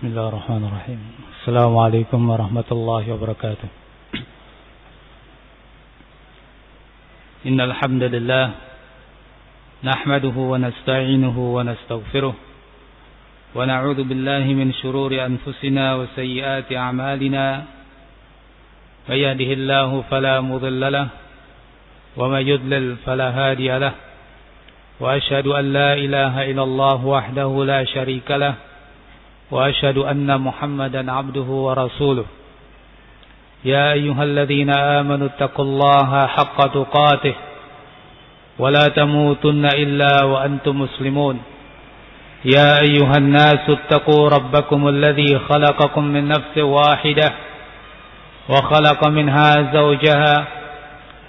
بسم الله الرحمن الرحيم. السلام عليكم ورحمة الله وبركاته. إن الحمد لله نحمده ونستعينه ونستغفره ونعوذ بالله من شرور أنفسنا وسيئات أعمالنا. من يهده الله فلا مضل له ومن يضلل فلا هادي له. وأشهد أن لا إله إلا الله وحده لا شريك له وأشهد أن محمدا عبده ورسوله. يا أيها الذين آمنوا اتقوا الله حق تقاته ولا تموتن إلا وأنتم مسلمون. يا أيها الناس اتقوا ربكم الذي خلقكم من نفس واحدة وخلق منها زوجها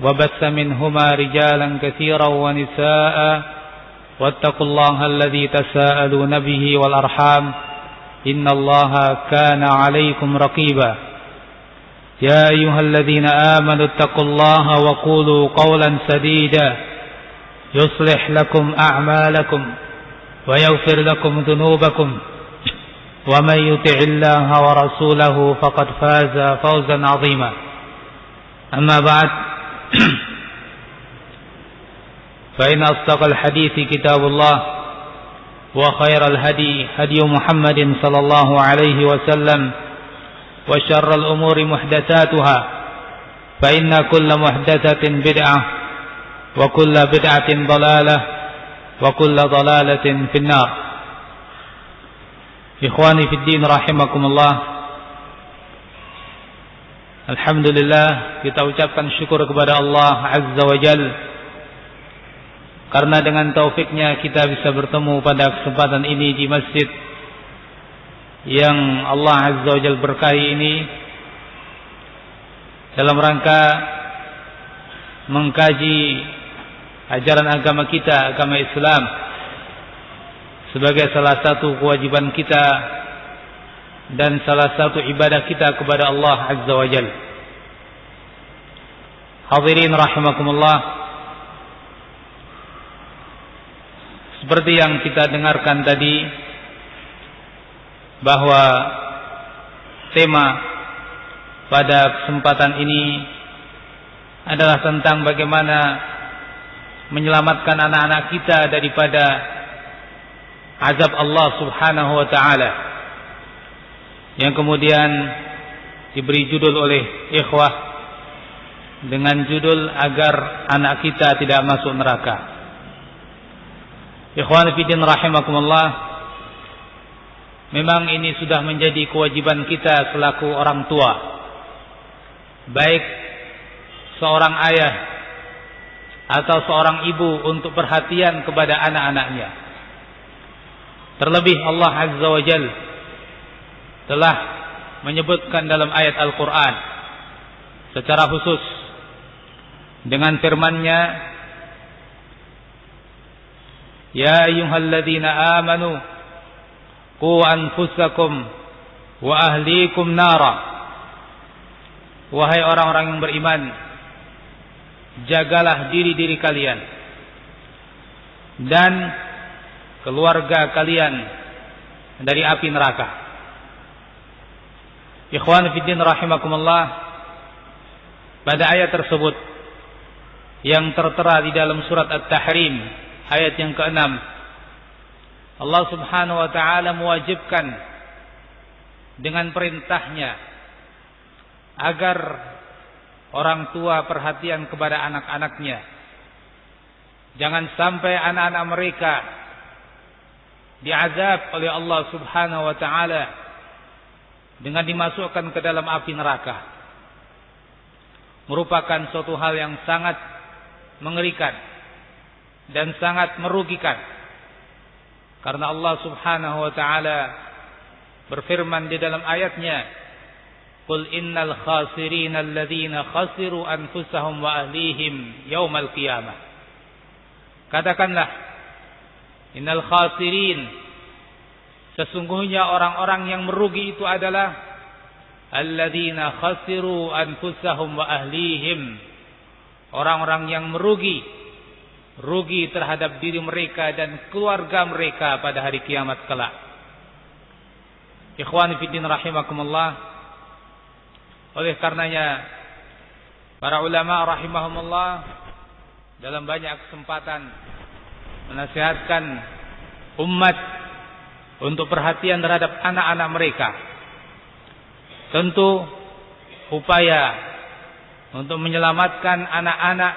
وبث منهما رجالا كثيرا ونساء واتقوا الله الذي تساءلون به والأرحام إن الله كان عليكم رقيبا. يا أيها الذين آمنوا اتقوا الله وقولوا قولا سديدا يصلح لكم أعمالكم ويغفر لكم ذنوبكم ومن يطع الله ورسوله فقد فاز فوزا عظيما. أما بعد فإن أصدق الحديث كتاب الله وخير الهدي هدي محمد صلى الله عليه وسلم وشر الأمور محدثاتها فإن كل محدثة بدعة وكل بدعة ضلالة وكل ضلالة في النار. إخواني في الدين رحمكم الله. Alhamdulillah, kita ucapkan syukur kepada Allah Azza wa Jalla karena dengan taufiknya kita bisa bertemu pada kesempatan ini di masjid yang Allah Azza wa Jalla berkahi ini dalam rangka mengkaji ajaran agama kita, agama Islam, sebagai salah satu kewajiban kita dan salah satu ibadah kita kepada Allah Azza wa Jalla. Hadirin rahimakumullah. Seperti yang kita dengarkan tadi, bahwa tema pada kesempatan ini adalah tentang bagaimana menyelamatkan anak-anak kita daripada azab Allah Subhanahu wa ta'ala, yang kemudian diberi judul oleh ikhwah dengan judul agar anak kita tidak masuk neraka. Ikhwan fillah rahimakumullah, memang ini sudah menjadi kewajiban kita selaku orang tua, baik seorang ayah atau seorang ibu, untuk perhatian kepada anak-anaknya. Terlebih Allah Azza wa Jalla telah menyebutkan dalam ayat Al-Quran secara khusus dengan firman-Nya, Ya ayyuhalladzina amanu qu anfusakum wa ahlikum nara. Wahai orang-orang yang beriman, jagalah diri-diri kalian dan keluarga kalian dari api neraka. Ikhwan fillah rahimakumullah, pada ayat tersebut yang tertera di dalam surat At-Tahrim ayat yang ke-6, Allah Subhanahu wa ta'ala mewajibkan dengan perintahnya agar orang tua perhatian kepada anak-anaknya. Jangan sampai anak-anak mereka diazab oleh Allah Subhanahu wa ta'ala dengan dimasukkan ke dalam api neraka. Merupakan suatu hal yang sangat mengerikan dan sangat merugikan, karena Allah Subhanahu wa ta'ala berfirman di dalam ayatnya, Qul innal khasirina alladzina khasiru anfusahum wa ahlihim yaumal qiyamah. Katakanlah, innal khasirin, sesungguhnya orang-orang yang merugi itu adalah alladzina khasiru anfusahum wa ahlihim, orang-orang yang merugi terhadap diri mereka dan keluarga mereka pada hari kiamat kelak. Ikhwani fiddin rahimakumullah, oleh karenanya para ulama rahimahumullah dalam banyak kesempatan menasihatkan umat untuk perhatian terhadap anak-anak mereka. Tentu upaya untuk menyelamatkan anak-anak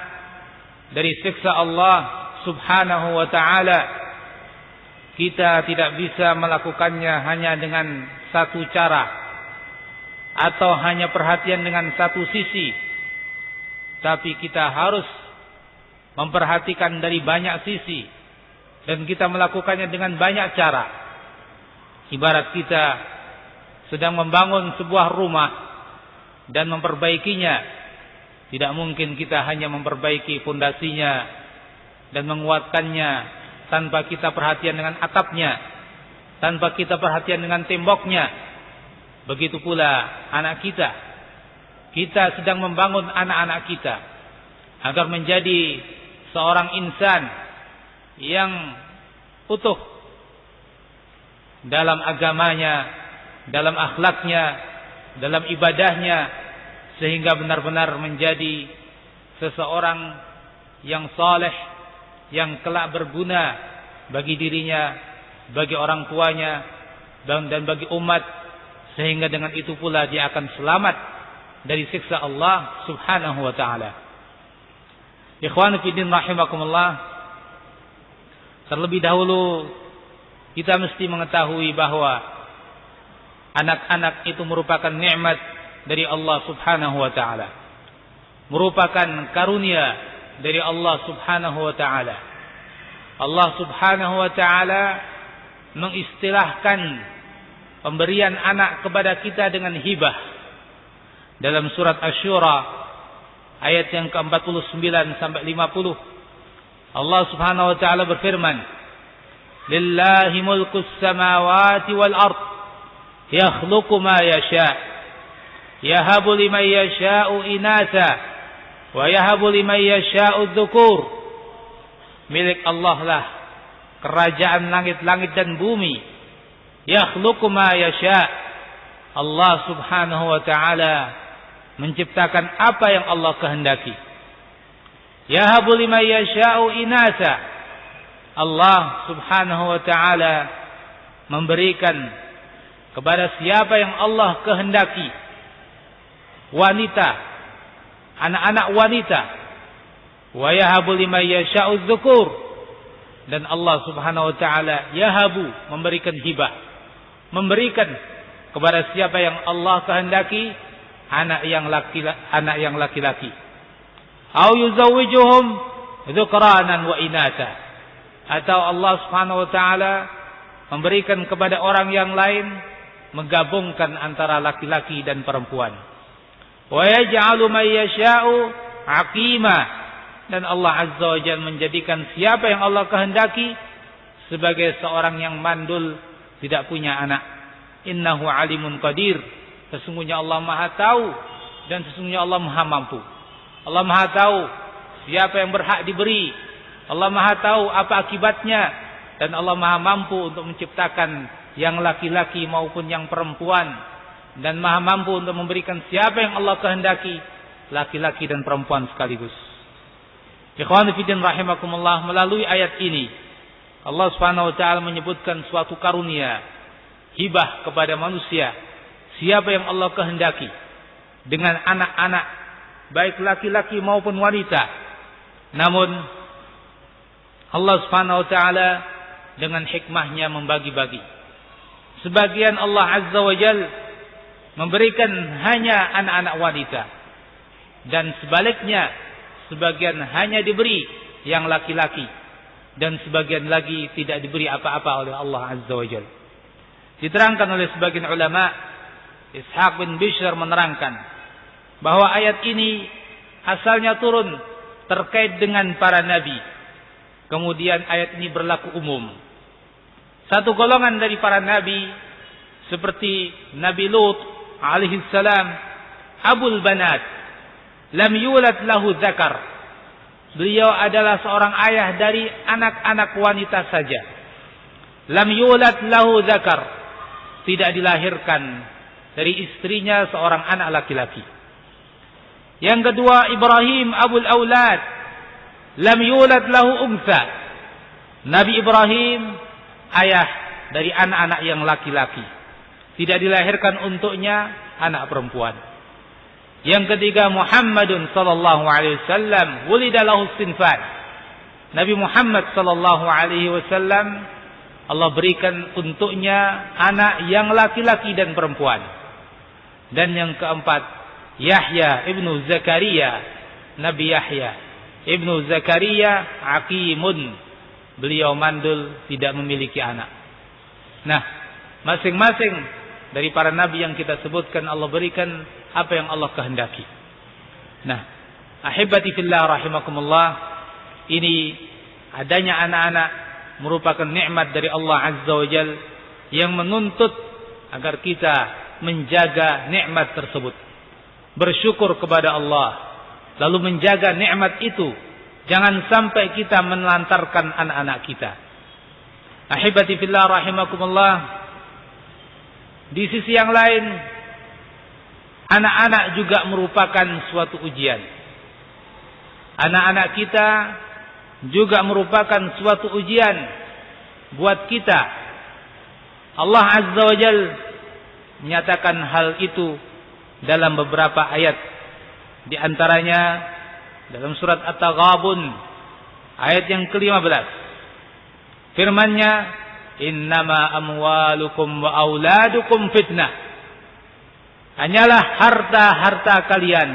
dari siksa Allah Subhanahu wa ta'ala, kita tidak bisa melakukannya hanya dengan satu cara atau hanya perhatian dengan satu sisi, tapi kita harus memperhatikan dari banyak sisi dan kita melakukannya dengan banyak cara. Ibarat kita sedang membangun sebuah rumah dan memperbaikinya, tidak mungkin kita hanya memperbaiki fondasinya dan menguatkannya tanpa kita perhatian dengan atapnya, tanpa kita perhatian dengan temboknya. Begitu pula anak kita. Kita sedang membangun anak-anak kita agar menjadi seorang insan yang utuh dalam agamanya, dalam akhlaknya, dalam ibadahnya, sehingga benar-benar menjadi seseorang yang saleh, yang kelak berguna bagi dirinya, bagi orang tuanya, dan bagi umat, sehingga dengan itu pula dia akan selamat dari siksa Allah Subhanahu wa ta'ala. Ikhwanu fiddin rahimakumullah, terlebih dahulu kita mesti mengetahui bahwa anak-anak itu merupakan nikmat dari Allah Subhanahu wa ta'ala, merupakan karunia dari Allah Subhanahu wa ta'ala. Allah Subhanahu wa ta'ala mengistilahkan pemberian anak kepada kita dengan hibah. Dalam surat Asy-Syura ayat yang ke-49 sampai 50, Allah Subhanahu wa ta'ala berfirman, "Lillahi mulkus samawati wal ard, yakhluqu ma yasha, yahabu liman yasha'u inasa wa yahabu liman yasha'u dzukur." Milik Allah lah kerajaan langit-langit dan bumi. Yakhluqu ma yasha. Allah Subhanahu wa ta'ala menciptakan apa yang Allah kehendaki. Yahabu liman yasha'u inasa. Allah Subhanahu wa ta'ala memberikan kepada siapa yang Allah kehendaki wanita, anak-anak wanita. Wa yahabu liman yasha'u dzukur. Dan Allah Subhanahu wa ta'ala yahabu, memberikan hibah, memberikan kepada siapa yang Allah kehendaki anak yang laki-laki. Au yuzawwijuhum dzukranan wa inatha. Atau Allah Subhanahu wa ta'ala memberikan kepada orang yang lain, menggabungkan antara laki-laki dan perempuan. Wa yaj'alu man yasha'u aqima. Dan Allah Azza wa Jalla menjadikan siapa yang Allah kehendaki sebagai seorang yang mandul, tidak punya anak. Innahu alimun qadir. Sesungguhnya Allah Maha tahu dan sesungguhnya Allah Maha mampu. Allah Maha tahu siapa yang berhak diberi. Allah Maha tahu apa akibatnya, dan Allah Maha mampu untuk menciptakan yang laki-laki maupun yang perempuan, dan Maha mampu untuk memberikan siapa yang Allah kehendaki, laki-laki dan perempuan sekaligus. Ikhwani fiddin rahimakumullah, melalui ayat ini Allah Subhanahu wa ta'ala menyebutkan suatu karunia, hibah kepada manusia, siapa yang Allah kehendaki, dengan anak-anak baik laki-laki maupun wanita. Namun Allah Subhanahu wa ta'ala dengan hikmahnya membagi-bagi. Sebagian Allah Azza wa Jal memberikan hanya anak-anak wanita, dan sebaliknya sebagian hanya diberi yang laki-laki, dan sebagian lagi tidak diberi apa-apa oleh Allah Azza wa Jal. Diterangkan oleh sebagian ulama, Ishaq bin Bishr menerangkan bahwa ayat ini asalnya turun terkait dengan para nabi. Kemudian ayat ini berlaku umum. Satu golongan dari para nabi seperti Nabi Lut alaihi salam, Abul Banat, lam yulad lahu dzakar. Beliau adalah seorang ayah dari anak-anak wanita saja. Lam yulad lahu dzakar. tidak dilahirkan dari istrinya seorang anak laki-laki. Yang kedua, Ibrahim abul aulad, lam yulad lahu untha. Nabi Ibrahim ayah dari anak-anak yang laki-laki, tidak dilahirkan untuknya anak perempuan. Yang ketiga, Muhammadun sallallahu alaihi wasallam wulida lahu sinfan. Nabi Muhammad sallallahu alaihi wasallam Allah berikan untuknya anak yang laki-laki dan perempuan. Dan yang keempat, Yahya ibnu Zakaria, Nabi Yahya ibnu Zakaria aqimun. Beliau mandul, tidak memiliki anak. Nah, masing-masing dari para nabi yang kita sebutkan Allah berikan apa yang Allah kehendaki. Nah, ahibati fillah rahimakumullah, ini adanya anak-anak merupakan nikmat dari Allah Azza wa Jal yang menuntut agar kita menjaga nikmat tersebut, bersyukur kepada Allah, lalu menjaga nikmat itu. Jangan sampai kita menelantarkan anak-anak kita. Ahibati fillah rahimakumullah, di sisi yang lain, anak-anak juga merupakan suatu ujian. Anak-anak kita juga merupakan suatu ujian buat kita. Allah Azza wa Jal menyatakan hal itu dalam beberapa ayat. Di antaranya dalam surat At-Taghabun ayat yang ke-15. Firman-Nya, "Innama amwalukum wa auladukum fitnah." Hanyalah harta-harta kalian,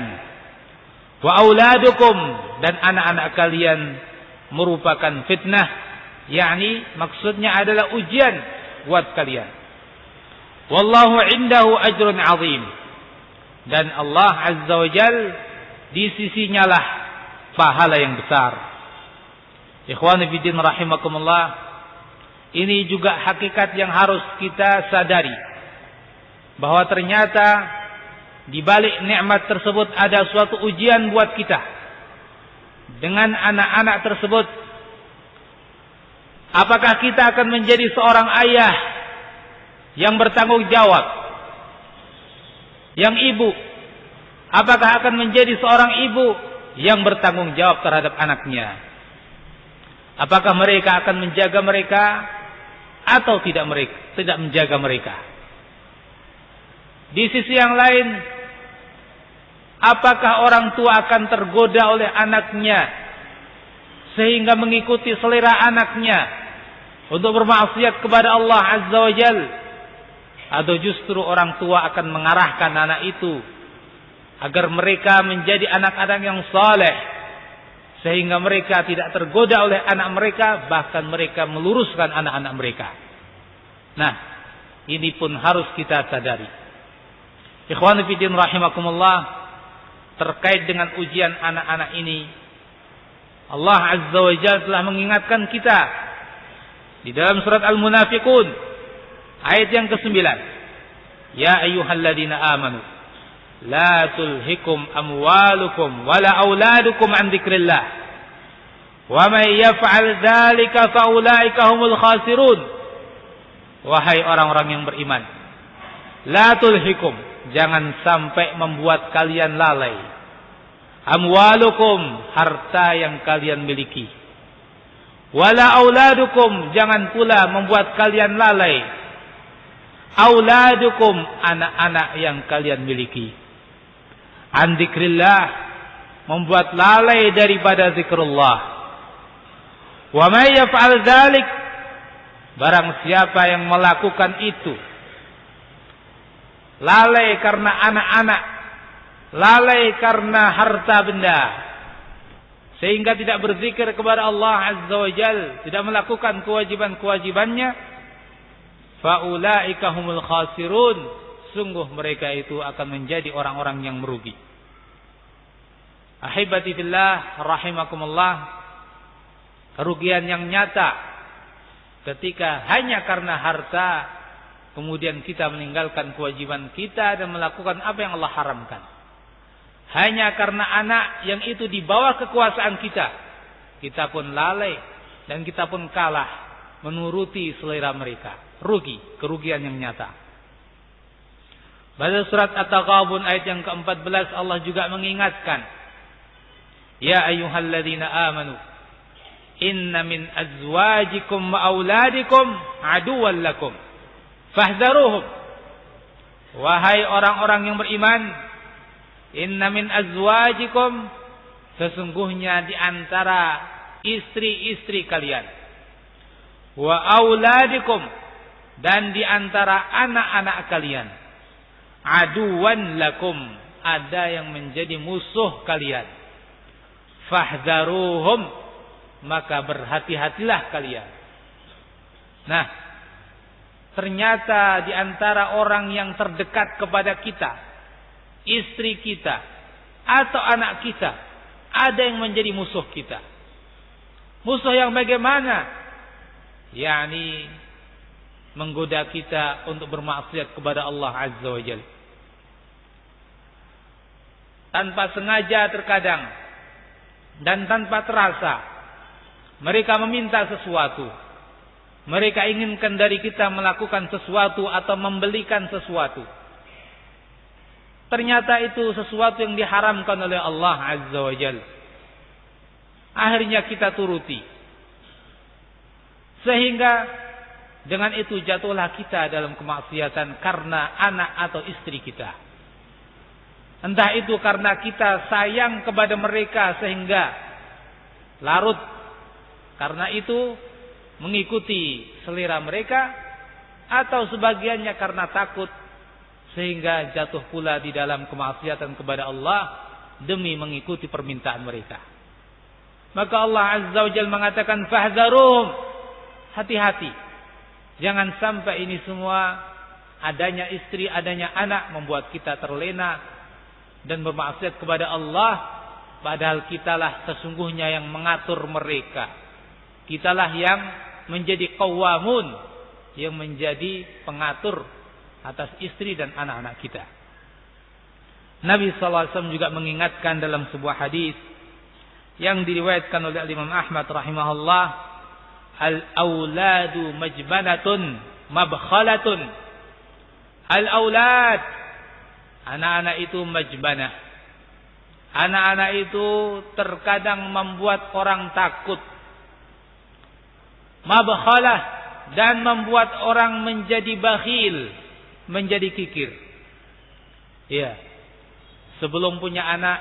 wa auladukum, dan anak-anak kalian merupakan fitnah, yakni maksudnya adalah ujian buat kalian. Wallahu indahu ajrun azim. Dan Allah Azza wa Jal di sisinya lah pahala yang besar. Ikhwani fiddin rahimakumullah, ini juga hakikat yang harus kita sadari, bahwa ternyata di balik nikmat tersebut ada suatu ujian buat kita. Dengan anak-anak tersebut, apakah kita akan menjadi seorang ayah yang bertanggung jawab, yang ibu, apakah akan menjadi seorang ibu yang bertanggung jawab terhadap anaknya? Apakah mereka akan menjaga mereka atau tidak menjaga mereka? Di sisi yang lain, apakah orang tua akan tergoda oleh anaknya sehingga mengikuti selera anaknya untuk bermaksiat kepada Allah Azza wa Jal? Atau justru orang tua akan mengarahkan anak itu agar mereka menjadi anak-anak yang saleh, sehingga mereka tidak tergoda oleh anak mereka, bahkan mereka meluruskan anak-anak mereka. Nah, ini pun harus kita sadari. Ikhwani fiddin rahimakumullah, terkait dengan ujian anak-anak ini, Allah Azza wa Jalla telah mengingatkan kita di dalam surat Al-Munafiqun ayat yang ke-9. Ya ayyuhalladzina amanu la tulhikum amwalukum wala auladukum an dzikrillah wa may yaf'al dzalika fa ulaika humul khasirun. Wahai orang-orang yang beriman, la tulhikum, jangan sampai membuat kalian lalai, amwalukum, harta yang kalian miliki, wala auladukum, jangan pula membuat kalian lalai, auladukum, anak-anak yang kalian miliki, an dzikrillah, membuat lalai daripada zikrullah. Wa may yaf'al dzalik, barang siapa yang melakukan itu, lalai karena anak-anak, lalai karena harta benda, sehingga tidak berzikir kepada Allah Azza wa Jal, tidak melakukan kewajiban-kewajibannya, faulaika humul khasirun, sungguh mereka itu akan menjadi orang-orang yang merugi. Ahibati fillah rahimakumullah, kerugian yang nyata ketika hanya karena harta kemudian kita meninggalkan kewajiban kita dan melakukan apa yang Allah haramkan. Hanya karena anak yang itu di bawah kekuasaan kita pun lalai dan kita pun kalah menuruti selera mereka. Rugi, kerugian yang nyata. Pada surat At-Taghabun ayat yang ke-14 Allah juga mengingatkan, ya ayyuhalladzina amanu inna min azwajikum wa auladikum aduwwan lakum fahdharuhum. Wahai orang-orang yang beriman, inna min azwajikum, sesungguhnya di antara istri-istri kalian, wa auladikum, dan di antara anak-anak kalian, aduwan lakum, ada yang menjadi musuh kalian, fahdharuhum, maka berhati-hatilah kalian. Nah, ternyata di antara orang yang terdekat kepada kita, istri kita atau anak kita, ada yang menjadi musuh kita. Musuh yang bagaimana? yakni menggoda kita untuk bermaksiat kepada Allah Azza wa Jalla. Tanpa sengaja terkadang dan tanpa terasa mereka meminta sesuatu. Mereka inginkan dari kita melakukan sesuatu atau membelikan sesuatu. Ternyata itu sesuatu yang diharamkan oleh Allah Azza wa Jalla. Akhirnya kita turuti. Sehingga dengan itu jatuhlah kita dalam kemaksiatan karena anak atau istri kita. Entah itu karena kita sayang kepada mereka sehingga larut karena itu mengikuti selera mereka, atau sebagiannya karena takut sehingga jatuh pula di dalam kemaksiatan kepada Allah demi mengikuti permintaan mereka. Maka Allah Azza wa Jalla mengatakan fahdharuhum, hati-hati, jangan sampai ini semua adanya istri, adanya anak membuat kita terlena dan bermaksiat kepada Allah, padahal kitalah sesungguhnya yang mengatur mereka. Kitalah yang menjadi qawamun, yang menjadi pengatur atas istri dan anak-anak kita. Nabi sallallahu alaihi wasallam juga mengingatkan dalam sebuah hadis yang diriwayatkan oleh Imam Ahmad rahimahullah, al-auladu majbanatun mabkhalatun. Al-aulad, anak-anak itu majbanah. Anak-anak itu terkadang membuat orang takut. Mabkhalah, dan membuat orang menjadi bakhil, menjadi kikir. Ya. Sebelum punya anak,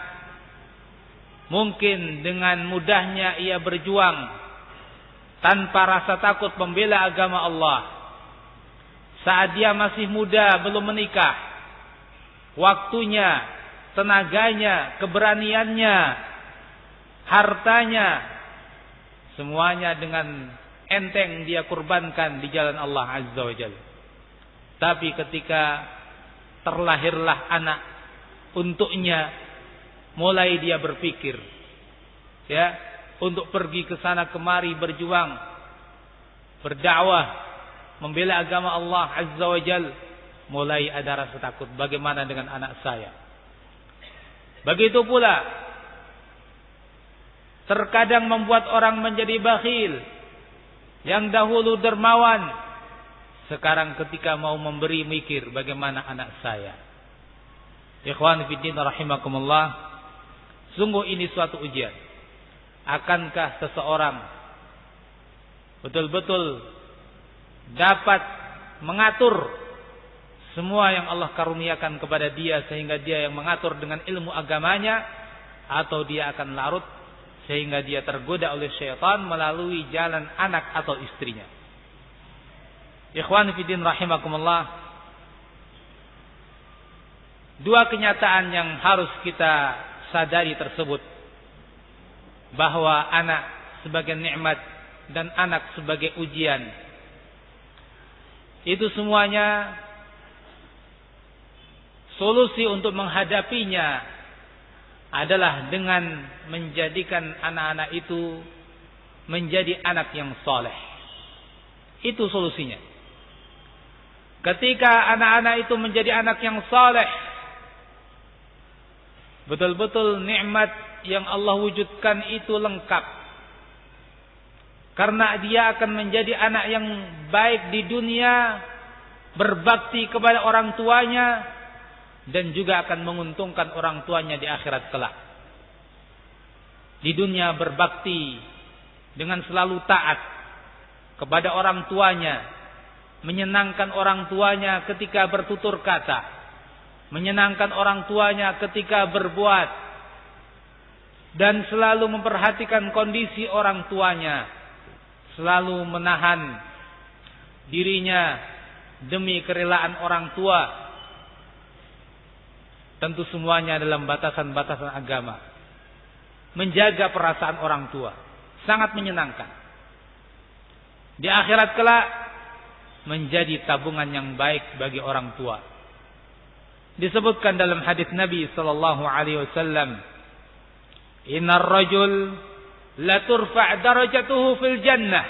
mungkin dengan mudahnya ia berjuang tanpa rasa takut membela agama Allah. Saat dia masih muda, belum menikah, waktunya, tenaganya, keberaniannya, hartanya, semuanya dengan enteng dia kurbankan di jalan Allah Azza wa Jalla. Tapi ketika terlahirlah anak untuknya, mulai dia berpikir, ya, untuk pergi ke sana kemari berjuang, berdakwah, membela agama Allah Azza wa Jalla. Mulai ada rasa takut, bagaimana dengan anak saya? Begitu pula terkadang membuat orang menjadi bakhil. Yang dahulu dermawan, sekarang ketika mau memberi mikir bagaimana anak saya. Ikhwan fillah rahimakumullah, sungguh ini suatu ujian. Akankah seseorang betul-betul dapat mengatur semua yang Allah karuniakan kepada dia sehingga dia yang mengatur dengan ilmu agamanya, atau dia akan larut sehingga dia tergoda oleh syaitan melalui jalan anak atau istrinya. Ikhwan fillah rahimakumullah, dua kenyataan yang harus kita sadari tersebut, bahwa anak sebagai nikmat dan anak sebagai ujian, itu semuanya solusi untuk menghadapinya adalah dengan menjadikan anak-anak itu menjadi anak yang saleh. Itu solusinya. Ketika anak-anak itu menjadi anak yang saleh, betul-betul nikmat yang Allah wujudkan itu lengkap. Karena dia akan menjadi anak yang baik di dunia, berbakti kepada orang tuanya, dan juga akan menguntungkan orang tuanya di akhirat kelak. Di dunia berbakti dengan selalu taat kepada orang tuanya, menyenangkan orang tuanya ketika bertutur kata, menyenangkan orang tuanya ketika berbuat, dan selalu memperhatikan kondisi orang tuanya, selalu menahan dirinya demi kerelaan orang tua. Tentu semuanya dalam batasan-batasan agama. Menjaga perasaan orang tua sangat menyenangkan. Di akhirat kelak menjadi tabungan yang baik bagi orang tua. Disebutkan dalam hadis Nabi sallallahu alaihi wasallam, "Innar rajul la turfa' darajatuhu fil jannah,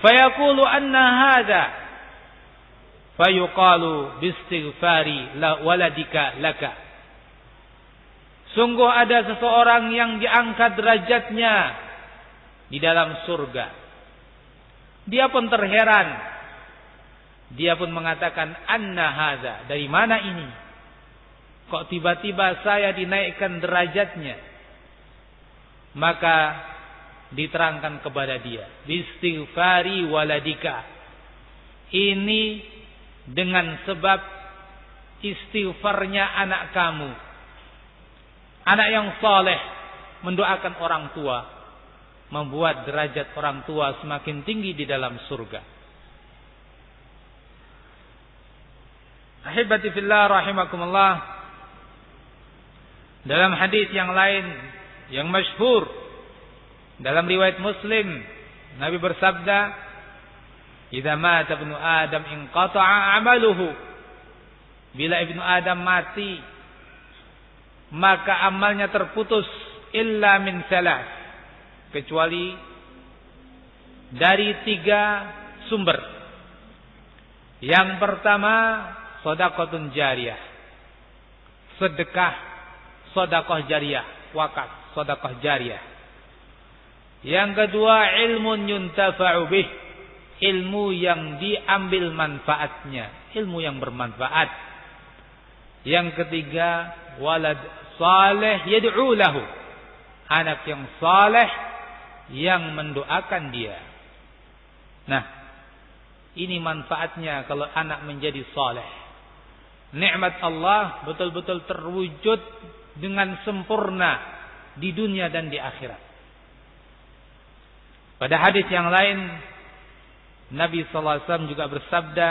fayaqulu anna hadha, fayuqalu bistighfari la waladika laka." Sungguh ada seseorang yang diangkat derajatnya di dalam surga. Dia pun terheran. Dia pun mengatakan, "Anna hadza, dari mana ini? Kok tiba-tiba saya dinaikkan derajatnya?" Maka diterangkan kepada dia, "Bistighfari waladika." Ini dengan sebab istighfarnya anak kamu. Anak yang saleh mendoakan orang tua, membuat derajat orang tua semakin tinggi di dalam surga. Ahibati fillah rahimakumullah. Dalam hadis yang lain yang masyhur dalam riwayat Muslim, Nabi bersabda, "Idza mata ibnu Adam inqata'a 'amaluhu." Bila ibnu Adam mati, maka amalnya terputus illa min salas, kecuali dari 3 sumber. Yang pertama, shadaqatun jariyah, sedekah, sedekah jariyah, wakaf, sedekah jariyah. Yang kedua, ilmun yuntafa'u bih, ilmu yang diambil manfaatnya, ilmu yang bermanfaat. Yang ketiga, walad saleh yad'u lahu, anak yang saleh yang mendoakan dia. Nah, ini manfaatnya kalau anak menjadi saleh. Nikmat Allah betul-betul terwujud dengan sempurna di dunia dan di akhirat. Pada hadis yang lain, Nabi sallallahu alaihi wasallam juga bersabda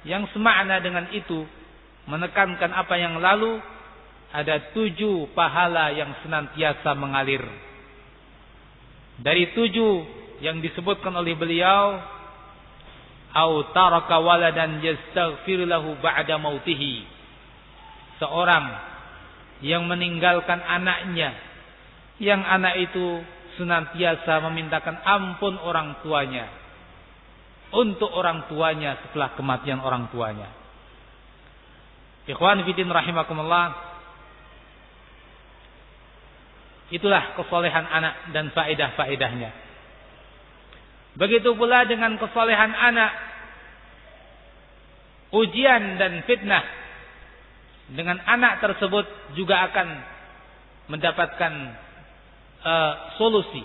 yang semakna dengan itu, menekankan apa yang lalu. Ada 7 pahala yang senantiasa mengalir. Dari 7 yang disebutkan oleh beliau, au taraka waladan yastaghfir lahu ba'da mautihi, seorang yang meninggalkan anaknya, yang anak itu senantiasa memintakan ampun orang tuanya untuk orang tuanya setelah kematian orang tuanya. Ikhwan fillah rahimakumullah. Itulah kesolehan anak dan faedah-faedahnya. Begitu pula dengan kesolehan anak, ujian dan fitnah dengan anak tersebut juga akan mendapatkan solusi.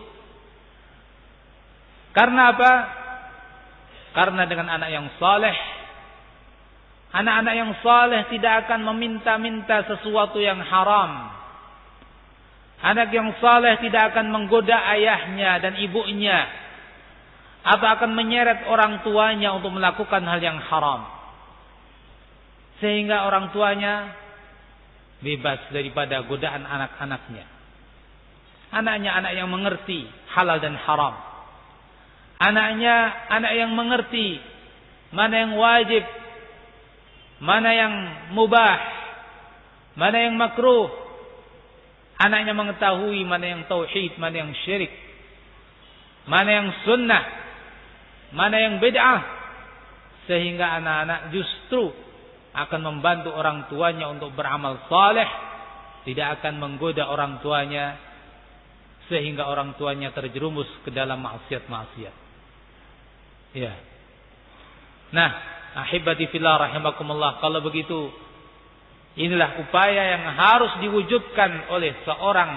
Karena apa? Karena dengan anak yang saleh, anak-anak yang saleh tidak akan meminta-minta sesuatu yang haram. Anak yang saleh tidak akan menggoda ayahnya dan ibunya, atau akan menyeret orang tuanya untuk melakukan hal yang haram. Sehingga orang tuanya bebas daripada godaan anak-anaknya. Anaknya anak yang mengerti halal dan haram. Anaknya anak yang mengerti mana yang wajib, mana yang mubah, mana yang makruh. Anaknya mengetahui mana yang tauhid, mana yang syirik, mana yang sunnah, mana yang bid'ah. Sehingga anak-anak justru akan membantu orang tuanya untuk beramal saleh, tidak akan menggoda orang tuanya sehingga orang tuanya terjerumus ke dalam maksiat-maksiat. Ya. Nah, ahibati fillah rahimakumullah, kalau begitu Inilah upaya yang harus diwujudkan oleh seorang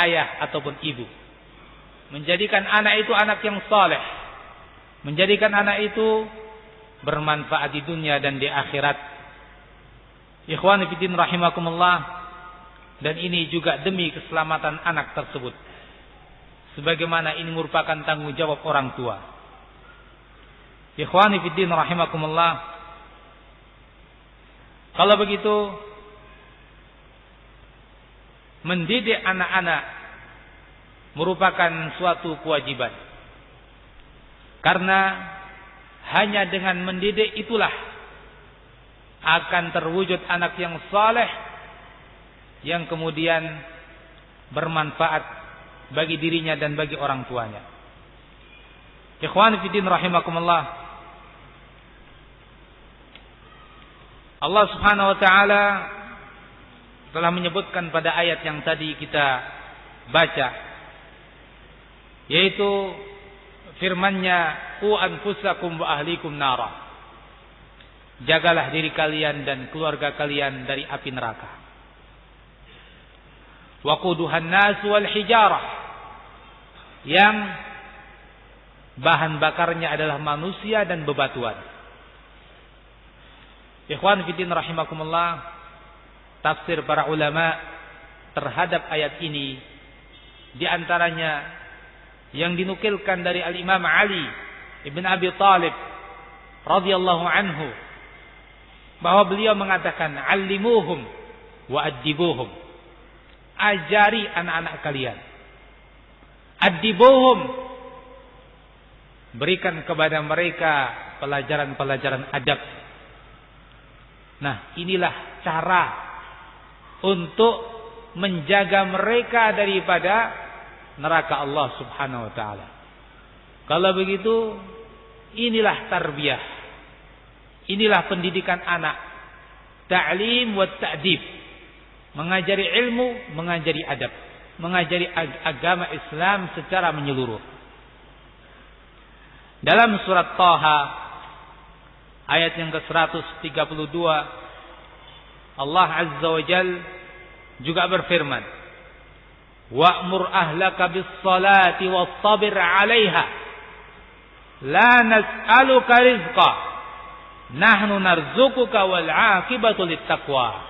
ayah ataupun ibu. Menjadikan anak itu anak yang saleh. Menjadikan anak itu bermanfaat di dunia dan di akhirat. Ikhwani fillah rahimakumullah. Dan ini juga demi keselamatan anak tersebut. Sebagaimana ini merupakan tanggung jawab orang tua. Ikhwani fillah rahimakumullah. Kalau begitu, mendidik anak-anak merupakan suatu kewajiban. Karena hanya dengan mendidik itulah akan terwujud anak yang saleh yang kemudian bermanfaat bagi dirinya dan bagi orang tuanya. Ikhwan fillah rahimakumullah. Allah Subhanahu wa taala telah menyebutkan pada ayat yang tadi kita baca, yaitu firman-Nya, "Qu anfusakum wa ahlikum nara." Jagalah diri kalian dan keluarga kalian dari api neraka. Wa quduhan nas wal hijarah. Yang bahan bakarnya adalah manusia dan bebatuan. Ikhwan fillah rahimakumullah, tafsir para ulama terhadap ayat ini di antaranya yang dinukilkan dari Al-Imam Ali Ibn Abi Thalib radhiyallahu anhu, bahwa beliau mengatakan, "Allimuhum wa addibuhum." Ajari anak-anak kalian. Addibuhum, berikan kepada mereka pelajaran-pelajaran adab. Nah, inilah cara untuk menjaga mereka daripada neraka Allah Subhanahu wa taala. Kalau begitu, inilah tarbiyah. Inilah pendidikan anak. Ta'lim wa ta'dib. Mengajari ilmu, mengajari adab, mengajari agama Islam secara menyeluruh. Dalam surat Thaha ayat yang ke-132, Allah Azza wa Jal juga berfirman, "Wa'mur ahlaka bis-salati was-sabir 'alaiha. La nas'aluka rizqa. Nahnu narzuquka wal 'aqibatu lit-taqwa."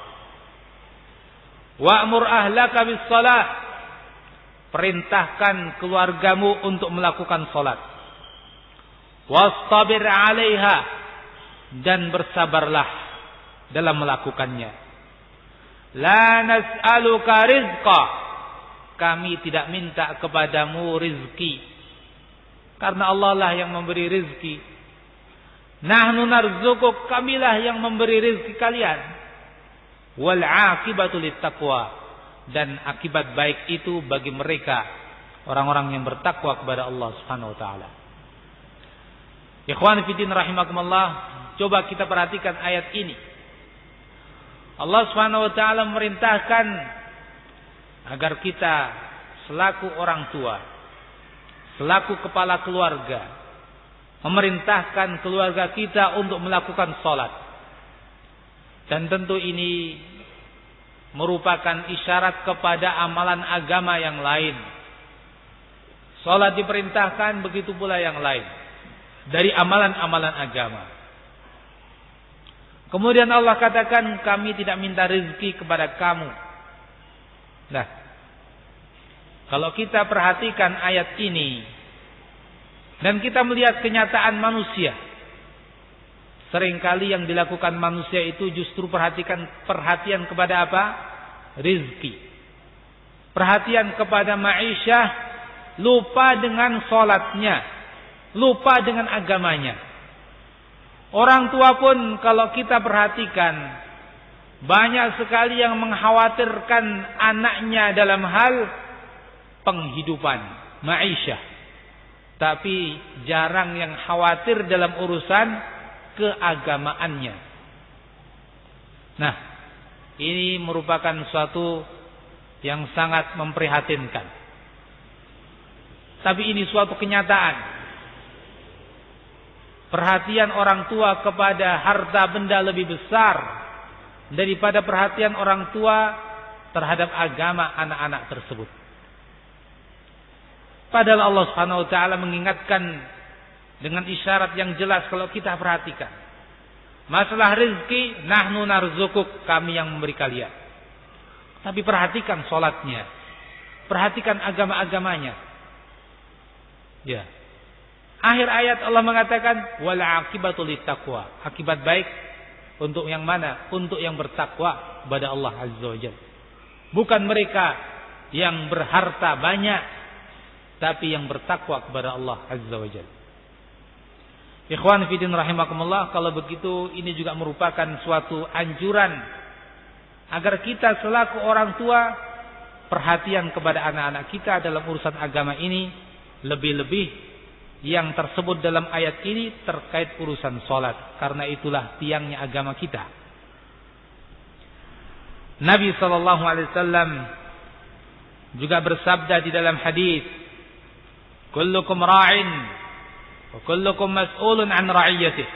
Wa'mur ahlaka bis-salat. Perintahkan keluargamu untuk melakukan salat. Was-sabir 'alaiha. Dan bersabarlah dalam melakukannya. La nas'aluka rizqa. Kami tidak minta kepadamu rizki, karena Allah lah yang memberi rizki. Nahnu narzuquk, kamilah yang memberi rizki kalian. Wal 'aqibatu lit-taqwa, dan akibat baik itu bagi mereka orang-orang yang bertakwa kepada Allah Subhanahu wa taala. Ikhwan fillah rahimakumullah, coba kita perhatikan ayat ini. Allah Subhanahu wa taala memerintahkan agar kita selaku orang tua, selaku kepala keluarga, memerintahkan keluarga kita untuk melakukan salat. Dan tentu ini merupakan isyarat kepada amalan agama yang lain. Salat diperintahkan, begitu pula yang lain dari amalan-amalan agama. Kemudian Allah katakan, kami tidak minta rezeki kepada kamu. Nah, kalau kita perhatikan ayat ini dan kita melihat kenyataan manusia, seringkali yang dilakukan manusia itu justru perhatian kepada apa? Rizki. Perhatian kepada ma'isyah, lupa dengan sholatnya, lupa dengan agamanya. Orang tua pun kalau kita perhatikan, banyak sekali yang mengkhawatirkan anaknya dalam hal penghidupan, ma'isyah. Tapi jarang yang khawatir dalam urusan keagamaannya. Nah, ini merupakan suatu yang sangat memprihatinkan. Tapi ini suatu kenyataan. Perhatian orang tua kepada harta benda lebih besar daripada perhatian orang tua terhadap agama anak-anak tersebut. Padahal Allah Subhanahu wa taala mengingatkan dengan isyarat yang jelas kalau kita perhatikan. Masalah rezeki, nahnu narzukuk, kami yang memberi kalian. Tapi perhatikan salatnya. Perhatikan agama-agamanya. Ya. Akhir ayat Allah mengatakan wal aqibatu littaqwa. Akibat baik untuk yang mana? Untuk yang bertakwa kepada Allah Azza wa Jalla. Bukan mereka yang berharta banyak, tapi yang bertakwa kepada Allah Azza wa Jalla. Ikhwan fillah rahimakumullah, kalau begitu ini juga merupakan suatu anjuran agar kita selaku orang tua perhatian kepada anak-anak kita dalam urusan agama ini, lebih-lebih yang tersebut dalam ayat ini terkait urusan salat, karena itulah tiangnya agama kita. Nabi sallallahu alaihi wasallam juga bersabda di dalam hadis, kullukum ra'in wa kullukum mas'ulun an ra'iyatihi.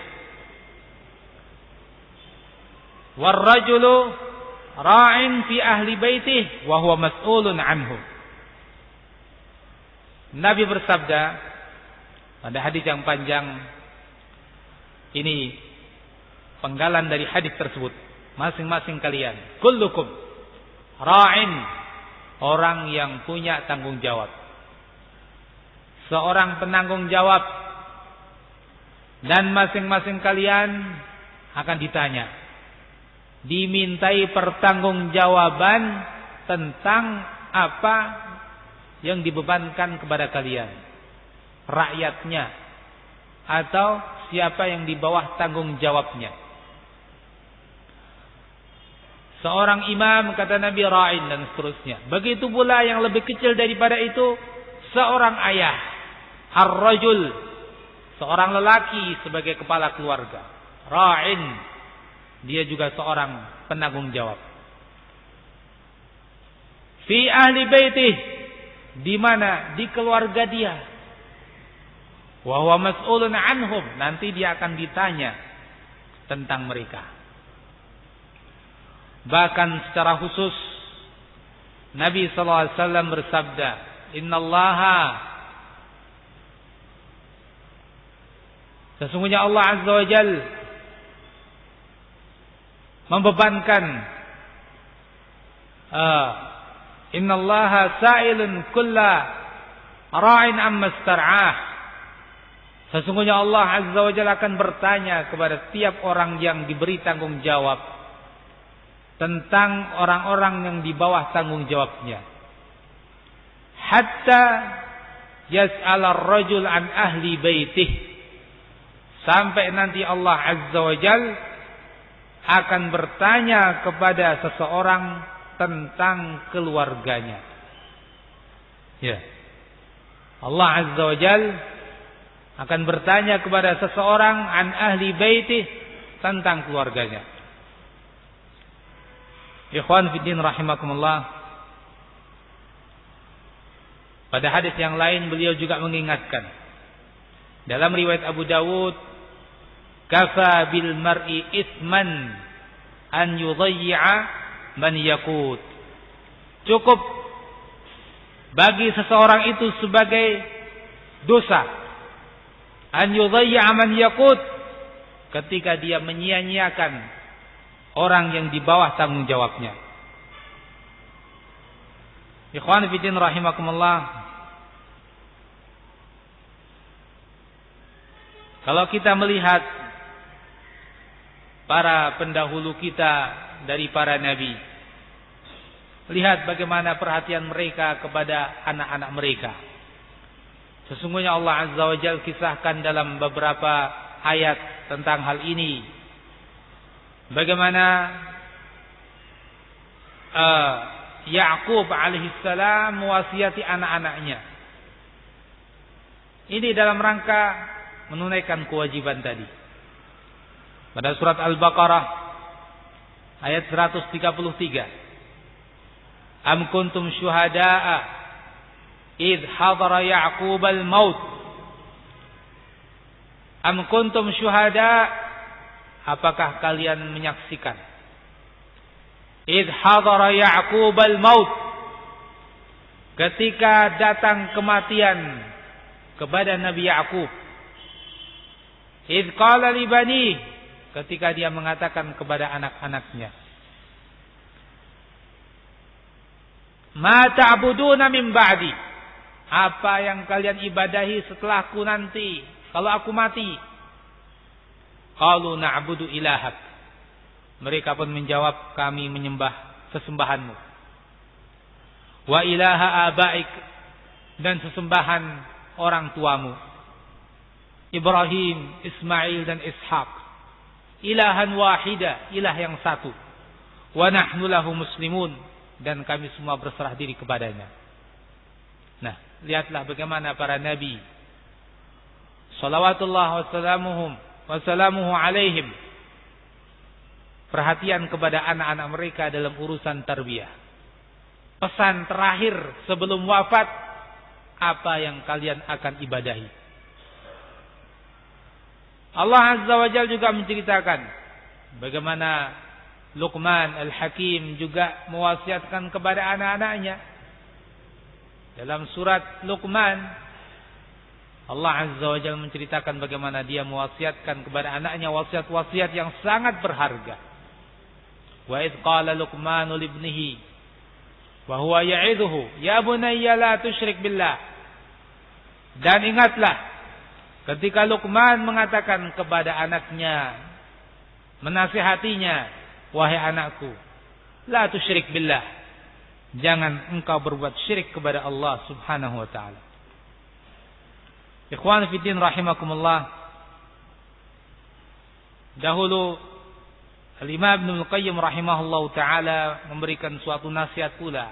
War rajulu ra'in fi ahli baitihi wa huwa mas'ulun anhu. Nabi bersabda pada hadis yang panjang ini, penggalan dari hadis tersebut, masing-masing kalian kullukum ra'in, orang yang punya tanggung jawab, seorang penanggung jawab, dan masing-masing kalian akan ditanya, dimintai pertanggungjawaban tentang apa yang dibebankan kepada kalian, rakyatnya atau siapa yang di bawah tanggung jawabnya. Seorang imam, kata Nabi, ra'in, dan seterusnya. Begitu pula yang lebih kecil daripada itu, seorang ayah, ar-rajul, seorang lelaki sebagai kepala keluarga, ra'in, dia juga seorang penanggung jawab. Fi ahli baitih, di mana? Di keluarga dia. Wa huwa mas'ulun anhum, nanti dia akan ditanya tentang mereka. Bahkan secara khusus Nabi sallallahu alaihi wasallam bersabda, innallaha, sesungguhnya Allah Azza wa Jalla membebankan, innallaha sa'ilun kulla ra'in amma star'ah. Sesungguhnya Allah Azza wa Jalla akan bertanya kepada tiap orang yang diberi tanggung jawab tentang orang-orang yang di bawah tanggung jawabnya. Hatta yas'al ar-rajul an ahli baitih, sampai nanti Allah Azza wa Jalla akan bertanya kepada seseorang tentang keluarganya. Ya. Allah Azza wa Jalla akan bertanya kepada seseorang an ahli baitih, tentang keluarganya. Ikhwan fiddin rahimakumullah, pada hadis yang lain beliau juga mengingatkan dalam riwayat Abu Dawud, kafa bil mar'i itsman an yudayyi'a man yaqut. Cukup bagi seseorang itu sebagai dosa an yudayyi'a man yaqut, ketika dia menyia-nyiakan orang yang di bawah tanggung jawabnya. Ikhwan fillah rahimakumullah, kalau kita melihat para pendahulu kita dari para nabi, lihat bagaimana perhatian mereka kepada anak-anak mereka. Sesungguhnya Allah Azza wa Jalla kisahkan dalam beberapa ayat tentang hal ini. Bagaimana Ya'qub alaihissalam mewasiati anak-anaknya. Ini dalam rangka menunaikan kewajiban tadi. Pada surat Al-Baqarah ayat 133. Am kuntum syuhada'a idh hadara Ya'qub al-maut. Am kuntum syuhada, apakah kalian menyaksikan Idh hadara Ya'qub al-maut, ketika datang kematian kepada Nabi Ya'qub. Idh qala li bani, ketika dia mengatakan kepada anak-anaknya, ma ta'buduna min ba'di, apa yang kalian ibadahi setelahku nanti kalau aku mati? Qalu na'budu ilahak, mereka pun menjawab, kami menyembah sesembahanmu. Wa ilaha abaik, dan sesembahan orang tuamu, Ibrahim, Ismail dan Ishaq. Ilahan wahida, ilah yang satu. Wa nahnu lahu muslimun, dan kami semua berserah diri kepadanya. Nah, lihatlah bagaimana para nabi salawatullah wassalamuhu alaihim perhatian kepada anak-anak mereka dalam urusan tarbiyah. Pesan terakhir sebelum wafat, apa yang kalian akan ibadahi. Allah Azza wa Jalla juga menceritakan bagaimana Luqman Al-Hakim juga mewasiatkan kepada anak-anaknya. Dalam surat Luqman, Allah Azza wa Jalla menceritakan bagaimana dia mewasiatkan kepada anaknya wasiat-wasiat yang sangat berharga. Wa idh qala Luqmanu libnihi wa huwa ya'idhuhu ya bunayya la tusyrik billah. Dan ingatlah ketika Luqman mengatakan kepada anaknya, menasihatinya, wahai anakku, la tusyrik billah, jangan engkau berbuat syirik kepada Allah Subhanahu wa taala. Ikhwan fi din rahimakumullah, dahulu Al-Imam Ibnul Qayyim rahimahullahu ta'ala memberikan suatu nasihat pula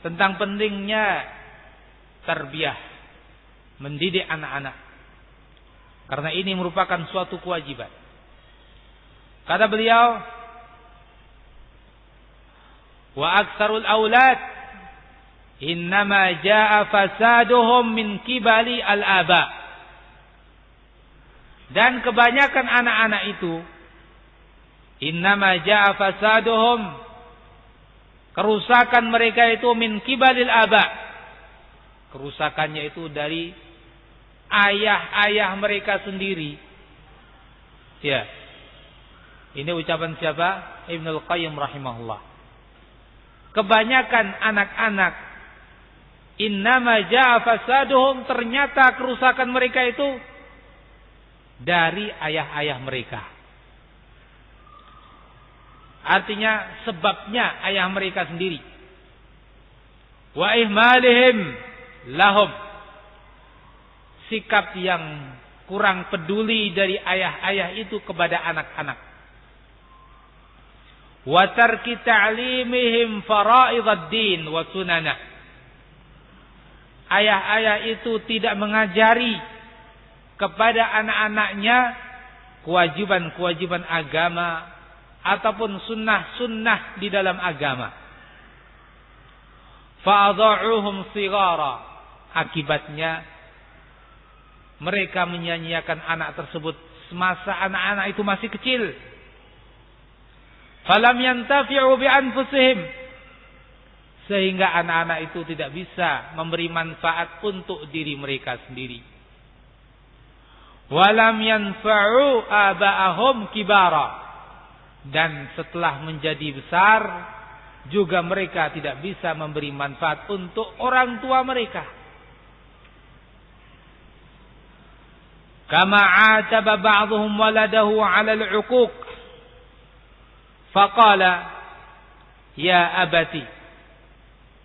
tentang pentingnya tarbiyah, mendidik anak-anak, karena ini merupakan suatu kewajiban. Kata beliau, wa aktsarul aulad innama jaa fasaduhum min qibali al-aba, dan kebanyakan anak-anak itu innama jaa fasaduhum, kerusakan mereka itu min qibalil aba, kerusakannya itu dari ayah-ayah mereka sendiri. Ya, ini ucapan siapa? Ibnul Qayyim rahimahullah. Kebanyakan anak-anak innama jaa fasaduhum, ternyata kerusakan mereka itu dari ayah-ayah mereka. Artinya sebabnya ayah mereka sendiri. Wa ihmalihim lahum, sikap yang kurang peduli dari ayah-ayah itu kepada anak-anak. Wa tarki ta'limihim fara'idad din wa sunanah, ayah-ayah itu tidak mengajari kepada anak-anaknya kewajiban-kewajiban agama ataupun sunnah-sunnah di dalam agama. Fa'adha'uhum sigara, akibatnya mereka menyia-nyiakan anak tersebut semasa anak-anak itu masih kecil. Falam yantafi'u bi anfusihim, sehingga anak-anak itu tidak bisa memberi manfaat untuk diri mereka sendiri. Walam yanfa'u aba'ahum kibara, dan setelah menjadi besar juga mereka tidak bisa memberi manfaat untuk orang tua mereka. Kama ataba ba'dhum waladahu 'ala al-'uquq faqala ya abati